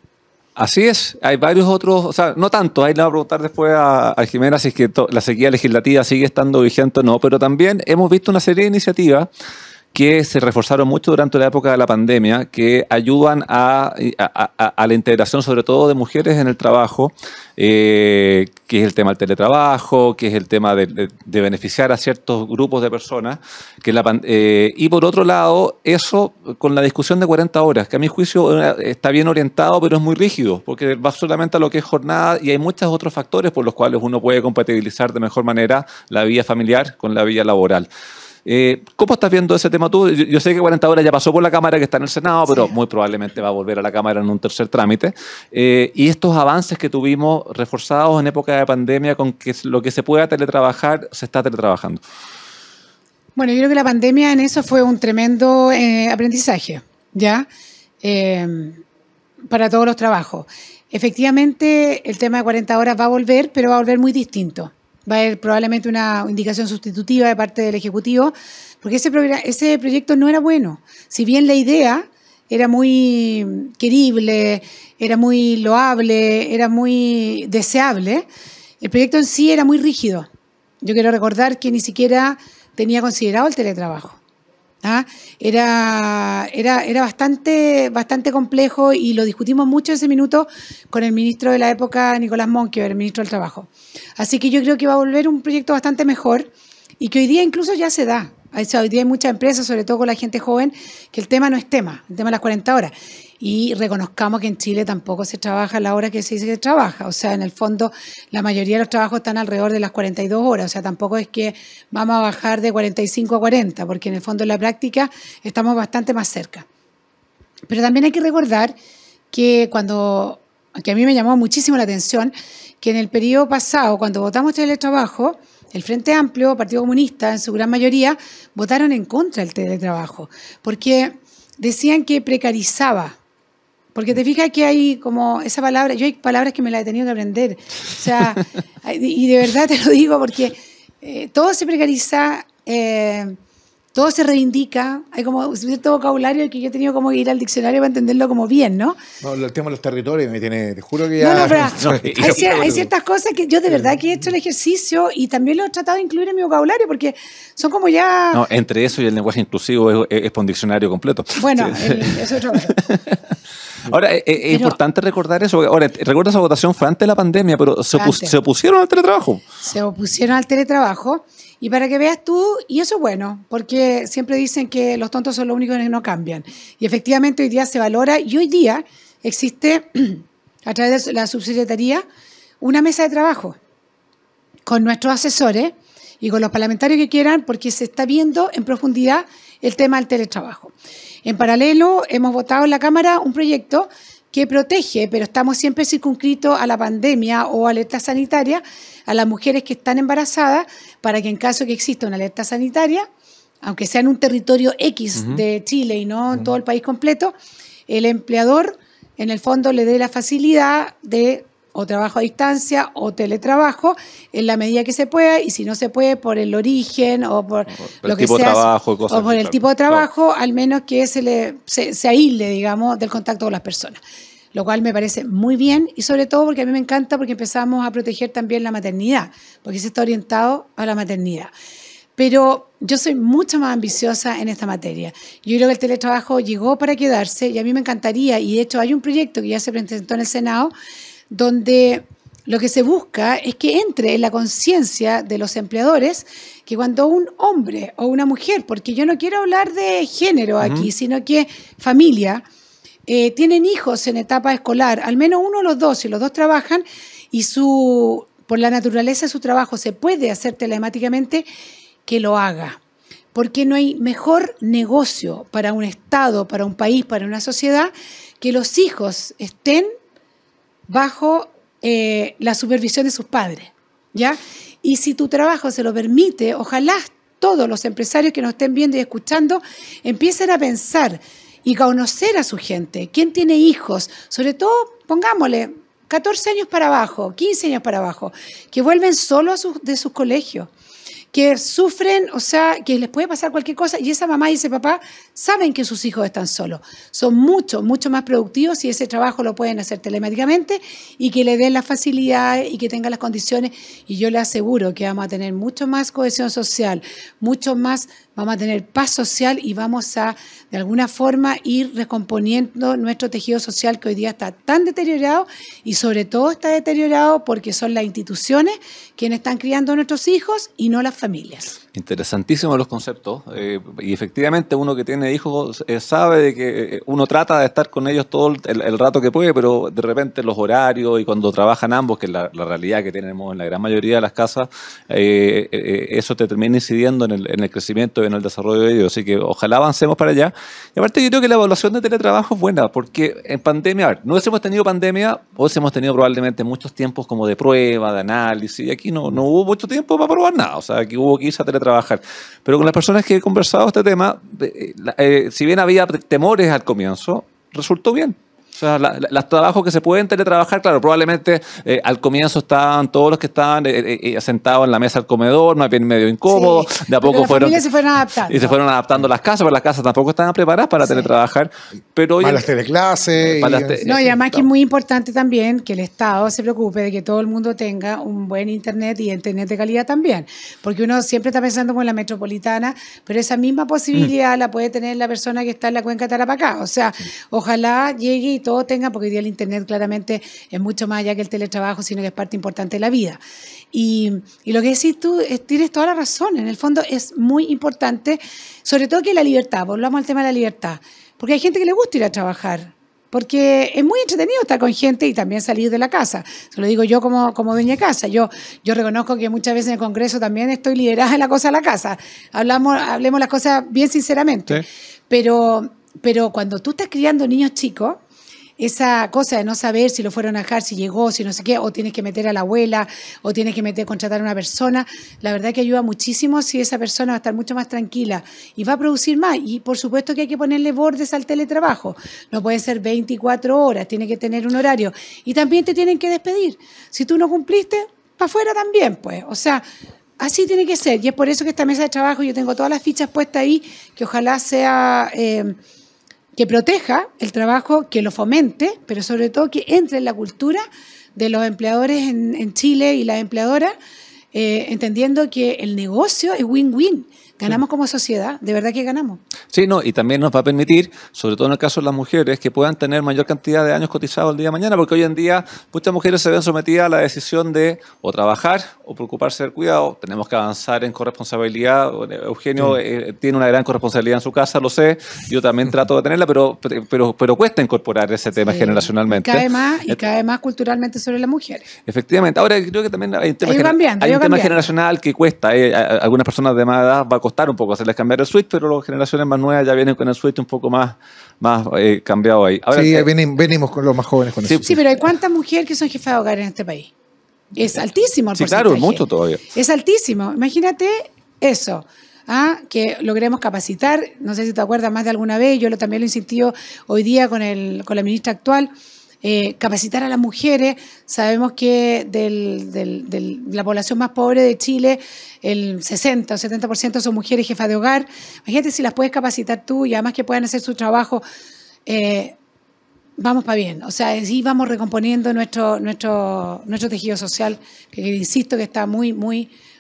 Así es, hay varios otros, o sea, no tanto, ahí le voy a preguntar después a Jimena si es que la sequía legislativa sigue estando vigente o no, pero también hemos visto una serie de iniciativas que se reforzaron mucho durante la época de la pandemia, que ayudan a la integración sobre todo de mujeres en el trabajo, que es el tema del teletrabajo, que es el tema de beneficiar a ciertos grupos de personas. Y por otro lado, eso con la discusión de 40 horas, que a mi juicio está bien orientado, pero es muy rígido, porque va solamente a lo que es jornada y hay muchos otros factores por los cuales uno puede compatibilizar de mejor manera la vida familiar con la vida laboral. ¿Cómo estás viendo ese tema tú? Yo sé que 40 horas ya pasó por la Cámara, que está en el Senado, pero muy probablemente va a volver a la Cámara en un tercer trámite. Y estos avances que tuvimos reforzados en época de pandemia con que lo que se pueda teletrabajar, se está teletrabajando. Bueno, yo creo que la pandemia en eso fue un tremendo aprendizaje, ¿ya? Para todos los trabajos. Efectivamente, el tema de 40 horas va a volver, pero va a volver muy distinto. Va a haber probablemente una indicación sustitutiva de parte del Ejecutivo, porque ese proyecto no era bueno. Si bien la idea era muy querible, era muy loable, era muy deseable, el proyecto en sí era muy rígido. Yo quiero recordar que ni siquiera tenía considerado el teletrabajo. Era bastante complejo y lo discutimos mucho ese minuto con el ministro de la época, Nicolás Monkever, el ministro del Trabajo. Así que yo creo que va a volver un proyecto bastante mejor y que hoy día incluso ya se da. Hoy día hay muchas empresas, sobre todo con la gente joven, que el tema no es tema, el tema de las 40 horas. Y reconozcamos que en Chile tampoco se trabaja a la hora que se dice que se trabaja. O sea, en el fondo, la mayoría de los trabajos están alrededor de las 42 horas. O sea, tampoco es que vamos a bajar de 45 a 40, porque en el fondo, en la práctica, estamos bastante más cerca. Pero también hay que recordar que que a mí me llamó muchísimo la atención, que en el periodo pasado, cuando votamos teletrabajo, el Frente Amplio, Partido Comunista, en su gran mayoría, votaron en contra del teletrabajo, porque decían que precarizaba. Porque te fijas que hay como esa palabra, yo hay palabras que me las he tenido que aprender. O sea, y de verdad te lo digo porque todo se precariza, todo se reivindica. Hay como cierto vocabulario que yo he tenido como que ir al diccionario para entenderlo como bien, ¿no? No, el tema de los territorios me tiene, te juro que ya... No, pero hay ciertas cosas que yo de verdad que he hecho el ejercicio y también lo he tratado de incluir en mi vocabulario porque son como ya... No, entre eso y el lenguaje inclusivo es un diccionario completo. Bueno, eso es otro caso. Ahora, es importante recordar eso. Ahora, recuerda, esa votación fue antes de la pandemia, pero se opusieron al teletrabajo. Se opusieron al teletrabajo. Y para que veas tú, y eso es bueno, porque siempre dicen que los tontos son los únicos que no cambian. Y efectivamente hoy día se valora, y hoy día existe, a través de la subsecretaría, una mesa de trabajo con nuestros asesores y con los parlamentarios que quieran, porque se está viendo en profundidad el tema del teletrabajo. En paralelo, hemos votado en la Cámara un proyecto que protege, pero estamos siempre circunscritos a la pandemia o alerta sanitaria, a las mujeres que están embarazadas, para que en caso que exista una alerta sanitaria, aunque sea en un territorio X de Chile y no en todo el país completo, el empleador en el fondo le dé la facilidad de o trabajo a distancia o teletrabajo en la medida que se pueda, y si no se puede por el origen o por lo que sea, trabajo, o por el tipo de trabajo, al menos que se aísle, digamos, del contacto con las personas. Lo cual me parece muy bien, y sobre todo porque a mí me encanta, porque empezamos a proteger también la maternidad, porque se está orientado a la maternidad. Pero yo soy mucho más ambiciosa en esta materia. Yo creo que el teletrabajo llegó para quedarse, y a mí me encantaría, y de hecho hay un proyecto que ya se presentó en el Senado, donde lo que se busca es que entre en la conciencia de los empleadores que cuando un hombre o una mujer, porque yo no quiero hablar de género aquí, sino que familia, tienen hijos en etapa escolar, al menos uno o los dos, si los dos trabajan y por la naturaleza de su trabajo se puede hacer telemáticamente, que lo haga. Porque no hay mejor negocio para un Estado, para un país, para una sociedad, que los hijos estén bajo la supervisión de sus padres, ¿ya? Y si tu trabajo se lo permite, ojalá todos los empresarios que nos estén viendo y escuchando empiecen a pensar y conocer a su gente. ¿Quién tiene hijos? Sobre todo, pongámosle, 14 años para abajo, 15 años para abajo, que vuelven solos de sus colegios, que sufren, o sea, que les puede pasar cualquier cosa, y esa mamá y ese papá saben que sus hijos están solos. Son mucho más productivos si ese trabajo lo pueden hacer telemáticamente y que le den las facilidades y que tengan las condiciones. Y yo le aseguro que vamos a tener mucho más cohesión social, mucho más, vamos a tener paz social y vamos a, de alguna forma, ir recomponiendo nuestro tejido social que hoy día está tan deteriorado, y sobre todo está deteriorado porque son las instituciones quienes están criando a nuestros hijos y no las familias. Interesantísimos los conceptos, y efectivamente uno que tiene hijos sabe de que uno trata de estar con ellos todo el rato que puede, pero de repente los horarios y cuando trabajan ambos, que es la realidad que tenemos en la gran mayoría de las casas, eso te termina incidiendo en el crecimiento y en el desarrollo de ellos, así que ojalá avancemos para allá. Y aparte yo creo que la evaluación de teletrabajo es buena, porque en pandemia, a ver, no hubiésemos tenido pandemia, hubiésemos tenido probablemente muchos tiempos como de prueba, de análisis, y aquí no hubo mucho tiempo para probar nada, o sea, aquí hubo que irse a teletrabajar. Pero con las personas que he conversado este tema, si bien había temores al comienzo, resultó bien. O sea, los trabajos que se pueden teletrabajar, claro, probablemente al comienzo estaban todos los que estaban sentados en la mesa del comedor, más bien medio incómodos, sí, de a poco se fueron adaptando. Y se fueron adaptando las casas, pero las casas tampoco estaban preparadas para teletrabajar. Pero para las teleclases. No, y además que es muy importante también que el Estado se preocupe de que todo el mundo tenga un buen internet y internet de calidad también. Porque uno siempre está pensando como en la metropolitana, pero esa misma posibilidad la puede tener la persona que está en la cuenca de Tarapacá. O sea, ojalá llegue y todo tenga, porque hoy día el internet claramente es mucho más allá que el teletrabajo, sino que es parte importante de la vida. Y lo que decís tú, tienes toda la razón, en el fondo es muy importante, sobre todo que la libertad, volvamos al tema de la libertad, porque hay gente que le gusta ir a trabajar, porque es muy entretenido estar con gente y también salir de la casa. Se lo digo yo como dueña de casa. Yo reconozco que muchas veces en el Congreso también estoy liderada en la cosa de la casa. Hablemos las cosas bien sinceramente. Sí. Pero cuando tú estás criando niños chicos, esa cosa de no saber si lo fueron a dejar, si llegó, si no sé qué, o tienes que meter a la abuela, o tienes que contratar a una persona, la verdad que ayuda muchísimo si esa persona va a estar mucho más tranquila y va a producir más. Y por supuesto que hay que ponerle bordes al teletrabajo. No puede ser 24 horas, tiene que tener un horario. Y también te tienen que despedir. Si tú no cumpliste, para afuera también, pues. O sea, así tiene que ser. Y es por eso que esta mesa de trabajo, yo tengo todas las fichas puestas ahí, que ojalá sea... que proteja el trabajo, que lo fomente, pero sobre todo que entre en la cultura de los empleadores en Chile y las empleadoras, entendiendo que el negocio es win-win. Ganamos como sociedad, de verdad que ganamos. Sí, no, y también nos va a permitir, sobre todo en el caso de las mujeres, que puedan tener mayor cantidad de años cotizados el día de mañana, porque hoy en día muchas mujeres se ven sometidas a la decisión de o trabajar o preocuparse del cuidado. Tenemos que avanzar en corresponsabilidad. Eugenio tiene una gran corresponsabilidad en su casa, lo sé. Yo también trato de tenerla, pero cuesta incorporar ese tema generacionalmente. Y cae más culturalmente sobre las mujeres. Efectivamente. Ahora creo que también hay un tema, generacional que cuesta. Algunas personas de más edad va a costar un poco hacerles cambiar el switch, pero las generaciones más nuevas ya vienen con el switch un poco más cambiado ahí. Ahora, sí, venimos con los más jóvenes con eso. Sí, pero hay cuántas mujeres que son jefas de hogar en este país. Es altísimo el porcentaje. Claro, mucho todavía. Es altísimo. Imagínate eso. Que logremos capacitar. No sé si te acuerdas más de alguna vez, yo también lo he insistido hoy día con la ministra actual. Capacitar a las mujeres. Sabemos que de la población más pobre de Chile, el 60 o 70% son mujeres jefas de hogar. Imagínate si las puedes capacitar tú y además que puedan hacer su trabajo, vamos para bien. O sea, sí vamos recomponiendo nuestro tejido social, que insisto que está muy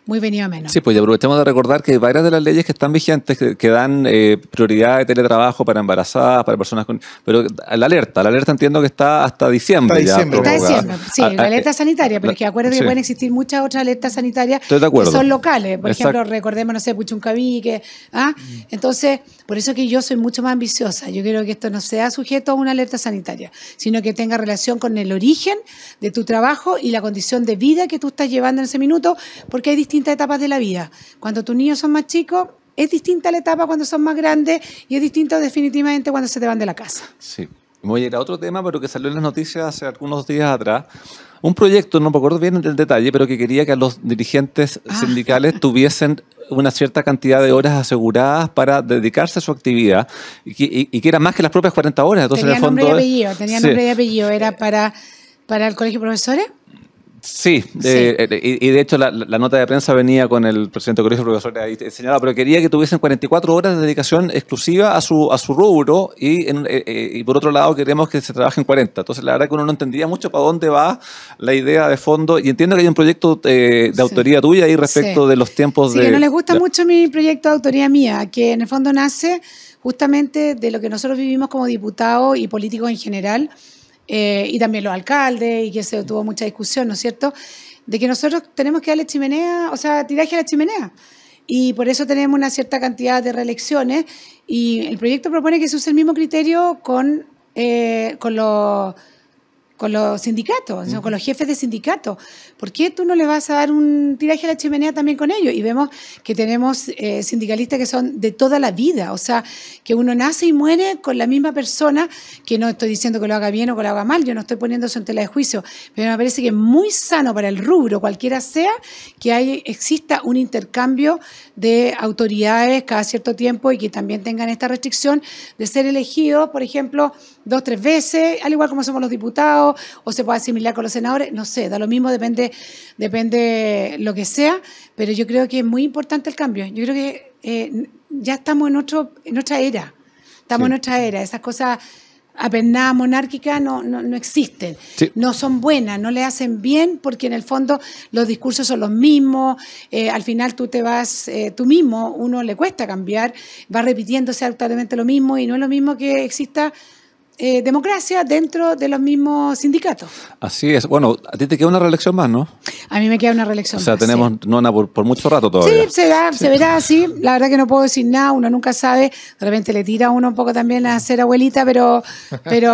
venido a menos. Sí, pues ya aprovechemos de recordar que varias de las leyes que están vigentes, que dan prioridad de teletrabajo para embarazadas, para personas con... Pero la alerta entiendo que está hasta diciembre. Está diciembre, sí, la alerta sanitaria, pero es que acuérdate que pueden existir muchas otras alertas sanitarias que son locales. Por ejemplo, recordemos, no sé, Puchuncaví, entonces, por eso que yo soy mucho más ambiciosa. Yo quiero que esto no sea sujeto a una alerta sanitaria, sino que tenga relación con el origen de tu trabajo y la condición de vida que tú estás llevando en ese minuto, porque hay distintas etapas de la vida. Cuando tus niños son más chicos, es distinta la etapa cuando son más grandes y es distinto definitivamente cuando se te van de la casa. Sí. Me voy a ir a otro tema, pero que salió en las noticias hace algunos días atrás. Un proyecto, no me acuerdo bien del detalle, pero que quería que los dirigentes sindicales tuviesen una cierta cantidad de horas aseguradas para dedicarse a su actividad y que era más que las propias 40 horas. Entonces, tenía en el fondo, nombre y apellido. ¿Era para el colegio de profesores? Sí, y de hecho la nota de prensa venía con el presidente del colegio de profesores ahí señalado, pero quería que tuviesen 44 horas de dedicación exclusiva a su rubro y por otro lado queremos que se trabajen 40. Entonces la verdad que uno no entendía mucho para dónde va la idea de fondo y entiendo que hay un proyecto de autoría tuya ahí respecto de los tiempos de... Sí, que no les gusta mucho mi proyecto de autoría mía, que en el fondo nace justamente de lo que nosotros vivimos como diputados y políticos en general, y también los alcaldes, y que se tuvo mucha discusión, ¿no es cierto?, de que nosotros tenemos que darle chimenea, o sea, tiraje a la chimenea. Y por eso tenemos una cierta cantidad de reelecciones, y el proyecto propone que se use el mismo criterio con los sindicatos, con los jefes de sindicatos. ¿Por qué tú no le vas a dar un tiraje a la chimenea también con ellos? Y vemos que tenemos sindicalistas que son de toda la vida, o sea, que uno nace y muere con la misma persona, que no estoy diciendo que lo haga bien o que lo haga mal, yo no estoy poniendo eso en tela de juicio, pero me parece que es muy sano para el rubro, cualquiera sea, que exista un intercambio de autoridades cada cierto tiempo y que también tengan esta restricción de ser elegidos, por ejemplo, 2 o 3 veces, al igual como somos los diputados, o se puede asimilar con los senadores, no sé, da lo mismo, depende lo que sea, pero yo creo que es muy importante el cambio. Yo creo que ya estamos en otra era, en nuestra era, esas cosas apernadas, monárquicas no existen, no son buenas, no le hacen bien, porque en el fondo los discursos son los mismos, al final tú mismo, uno le cuesta cambiar, va repitiéndose actualmente lo mismo y no es lo mismo que exista democracia dentro de los mismos sindicatos. Así es. Bueno, a ti te queda una reelección más, ¿no? A mí me queda una reelección más. O sea, tenemos nona por mucho rato todavía. Sí, se verá así. La verdad que no puedo decir nada, uno nunca sabe. De repente le tira a uno un poco también a ser abuelita, pero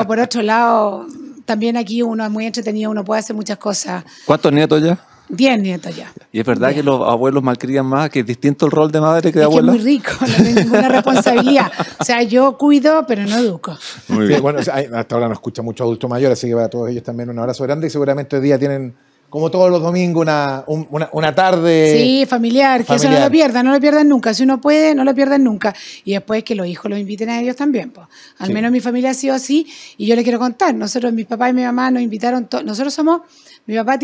por otro lado, también aquí uno es muy entretenido, uno puede hacer muchas cosas. ¿Cuántos nietos ya? 10 nietos ya. ¿Y es verdad que los abuelos malcrían más, que es distinto el rol de madre que de abuela? Es que es muy rico, no tengo ninguna responsabilidad. O sea, yo cuido, pero no educo. Muy bien. Bueno, hasta ahora nos escucha mucho adulto mayor, así que para todos ellos también un abrazo grande y seguramente hoy día tienen, como todos los domingos, una tarde... Sí, familiar, que eso no lo pierdan nunca. Si uno puede, no lo pierdan nunca. Y después que los hijos los inviten a ellos también. Pues. Al menos mi familia ha sido así y yo les quiero contar. Nosotros, mis papás y mi mamá nos invitaron, mis papás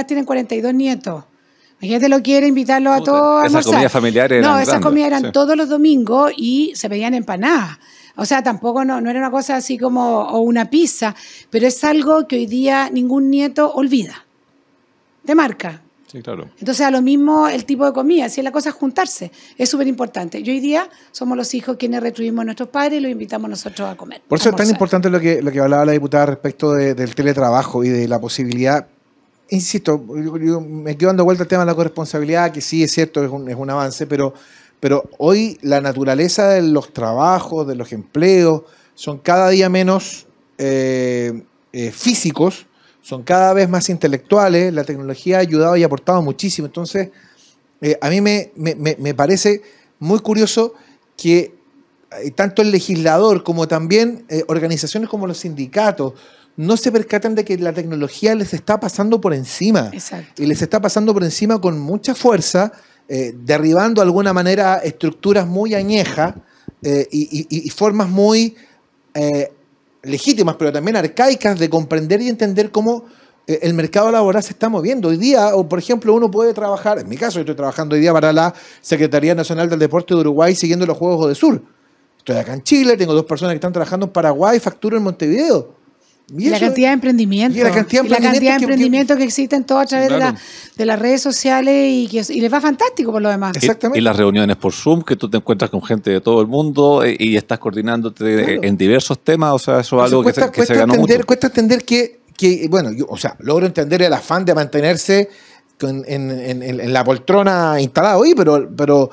tienen 42 nietos. Imagínate lo quiere invitarlos a todos a almorzar. Esas comidas familiares eran esas grandes, comidas eran todos los domingos y se pedían empanadas. O sea, tampoco no era una cosa así como o una pizza, pero es algo que hoy día ningún nieto olvida. Te marca. Sí, claro. Entonces, a lo mismo el tipo de comida, si la cosa es juntarse, es súper importante. Y hoy día somos los hijos quienes retribuimos a nuestros padres y los invitamos nosotros a comer. Por eso es tan importante lo que hablaba la diputada respecto del teletrabajo y de la posibilidad. Insisto, yo me quedo dando vuelta al tema de la corresponsabilidad, que sí es cierto, es un avance, pero hoy la naturaleza de los trabajos, de los empleos, son cada día menos físicos, son cada vez más intelectuales. La tecnología ha ayudado y ha aportado muchísimo. Entonces, a mí me parece muy curioso que tanto el legislador como también organizaciones como los sindicatos no se percatan de que la tecnología les está pasando por encima. Exacto. Y les está pasando por encima con mucha fuerza, derribando de alguna manera estructuras muy añejas y formas muy legítimas, pero también arcaicas de comprender y entender cómo el mercado laboral se está moviendo. Hoy día, o por ejemplo, uno puede trabajar, en mi caso yo estoy trabajando hoy día para la Secretaría Nacional del Deporte de Uruguay siguiendo los Juegos de Sur. Estoy acá en Chile, tengo 2 personas que están trabajando en Paraguay, facturo en Montevideo. Y la cantidad de emprendimiento. Y la cantidad de emprendimiento que existen todos a través de las redes sociales y les va fantástico por lo demás. Exactamente. Y las reuniones por Zoom, que tú te encuentras con gente de todo el mundo y estás coordinándote en diversos temas. O sea, eso es algo que se ganó mucho. Cuesta entender que bueno, yo, logro entender el afán de mantenerse en la poltrona instalado ahí, pero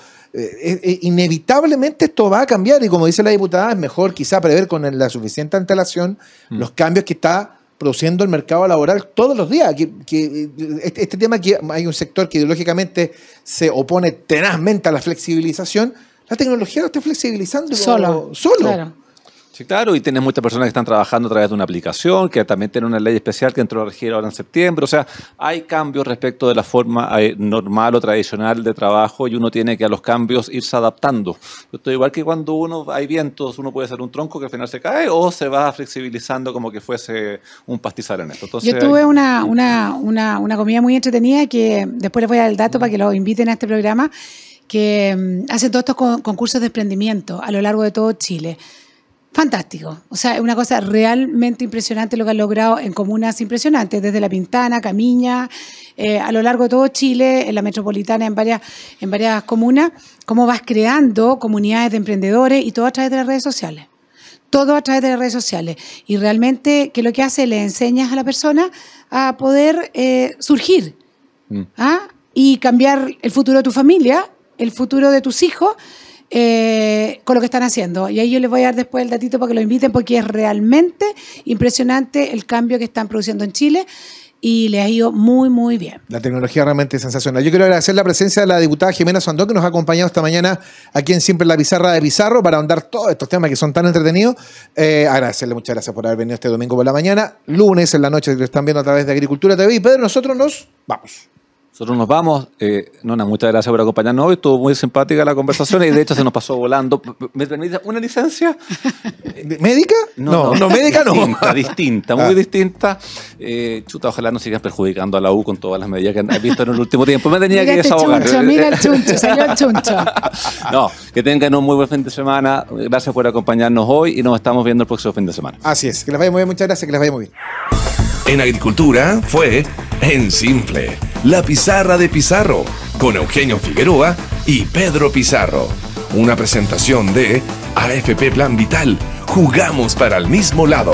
inevitablemente esto va a cambiar y como dice la diputada, es mejor quizá prever con la suficiente antelación los cambios que está produciendo el mercado laboral todos los días. Este tema que hay un sector que ideológicamente se opone tenazmente a la flexibilización, la tecnología lo está flexibilizando solo. Claro. Sí, claro, y tienes muchas personas que están trabajando a través de una aplicación, que también tiene una ley especial que entró a regir ahora en septiembre. O sea, hay cambios respecto de la forma normal o tradicional de trabajo y uno tiene que a los cambios irse adaptando. Esto igual que cuando hay vientos, uno puede ser un tronco que al final se cae o se va flexibilizando como que fuese un pastizal en esto. Entonces, yo tuve una comida muy entretenida que después les voy a dar el dato para que lo inviten a este programa, que hacen todos estos concursos de emprendimiento a lo largo de todo Chile. Fantástico, o sea, es una cosa realmente impresionante lo que han logrado en comunas impresionantes, desde La Pintana, Camiña, a lo largo de todo Chile, en la metropolitana, en varias comunas, cómo vas creando comunidades de emprendedores y todo a través de las redes sociales. Todo a través de las redes sociales. Y realmente, ¿qué es lo que hace? Le enseñas a la persona a poder surgir y cambiar el futuro de tu familia, el futuro de tus hijos, con lo que están haciendo. Y ahí yo les voy a dar después el datito para que lo inviten porque es realmente impresionante el cambio que están produciendo en Chile y les ha ido muy, muy bien. La tecnología realmente es sensacional. Yo quiero agradecer la presencia de la diputada Jimena Sandón que nos ha acompañado esta mañana aquí en Siempre la Pizarra de Pizarro para ahondar todos estos temas que son tan entretenidos. Agradecerle, muchas gracias por haber venido este domingo por la mañana. Lunes en la noche lo están viendo a través de Agricultura TV. Y Pedro, nosotros nos vamos. Nosotros nos vamos. Nona, muchas gracias por acompañarnos hoy. Estuvo muy simpática la conversación y de hecho se nos pasó volando. ¿Me permite una licencia? ¿Médica? No, médica no. Distinta, muy distinta. Chuta, ojalá no sigan perjudicando a la U con todas las medidas que han visto en el último tiempo. Me tenía que desahogar. Mira el chuncho, salió el chuncho. No, que tengan un muy buen fin de semana. Gracias por acompañarnos hoy y nos estamos viendo el próximo fin de semana. Así es, que les vaya muy bien, muchas gracias, que les vaya muy bien. En Agricultura fue En Simple, la Pizarra de Pizarro, con Eugenio Figueroa y Pedro Pizarro. Una presentación de AFP Plan Vital. Jugamos para el mismo lado.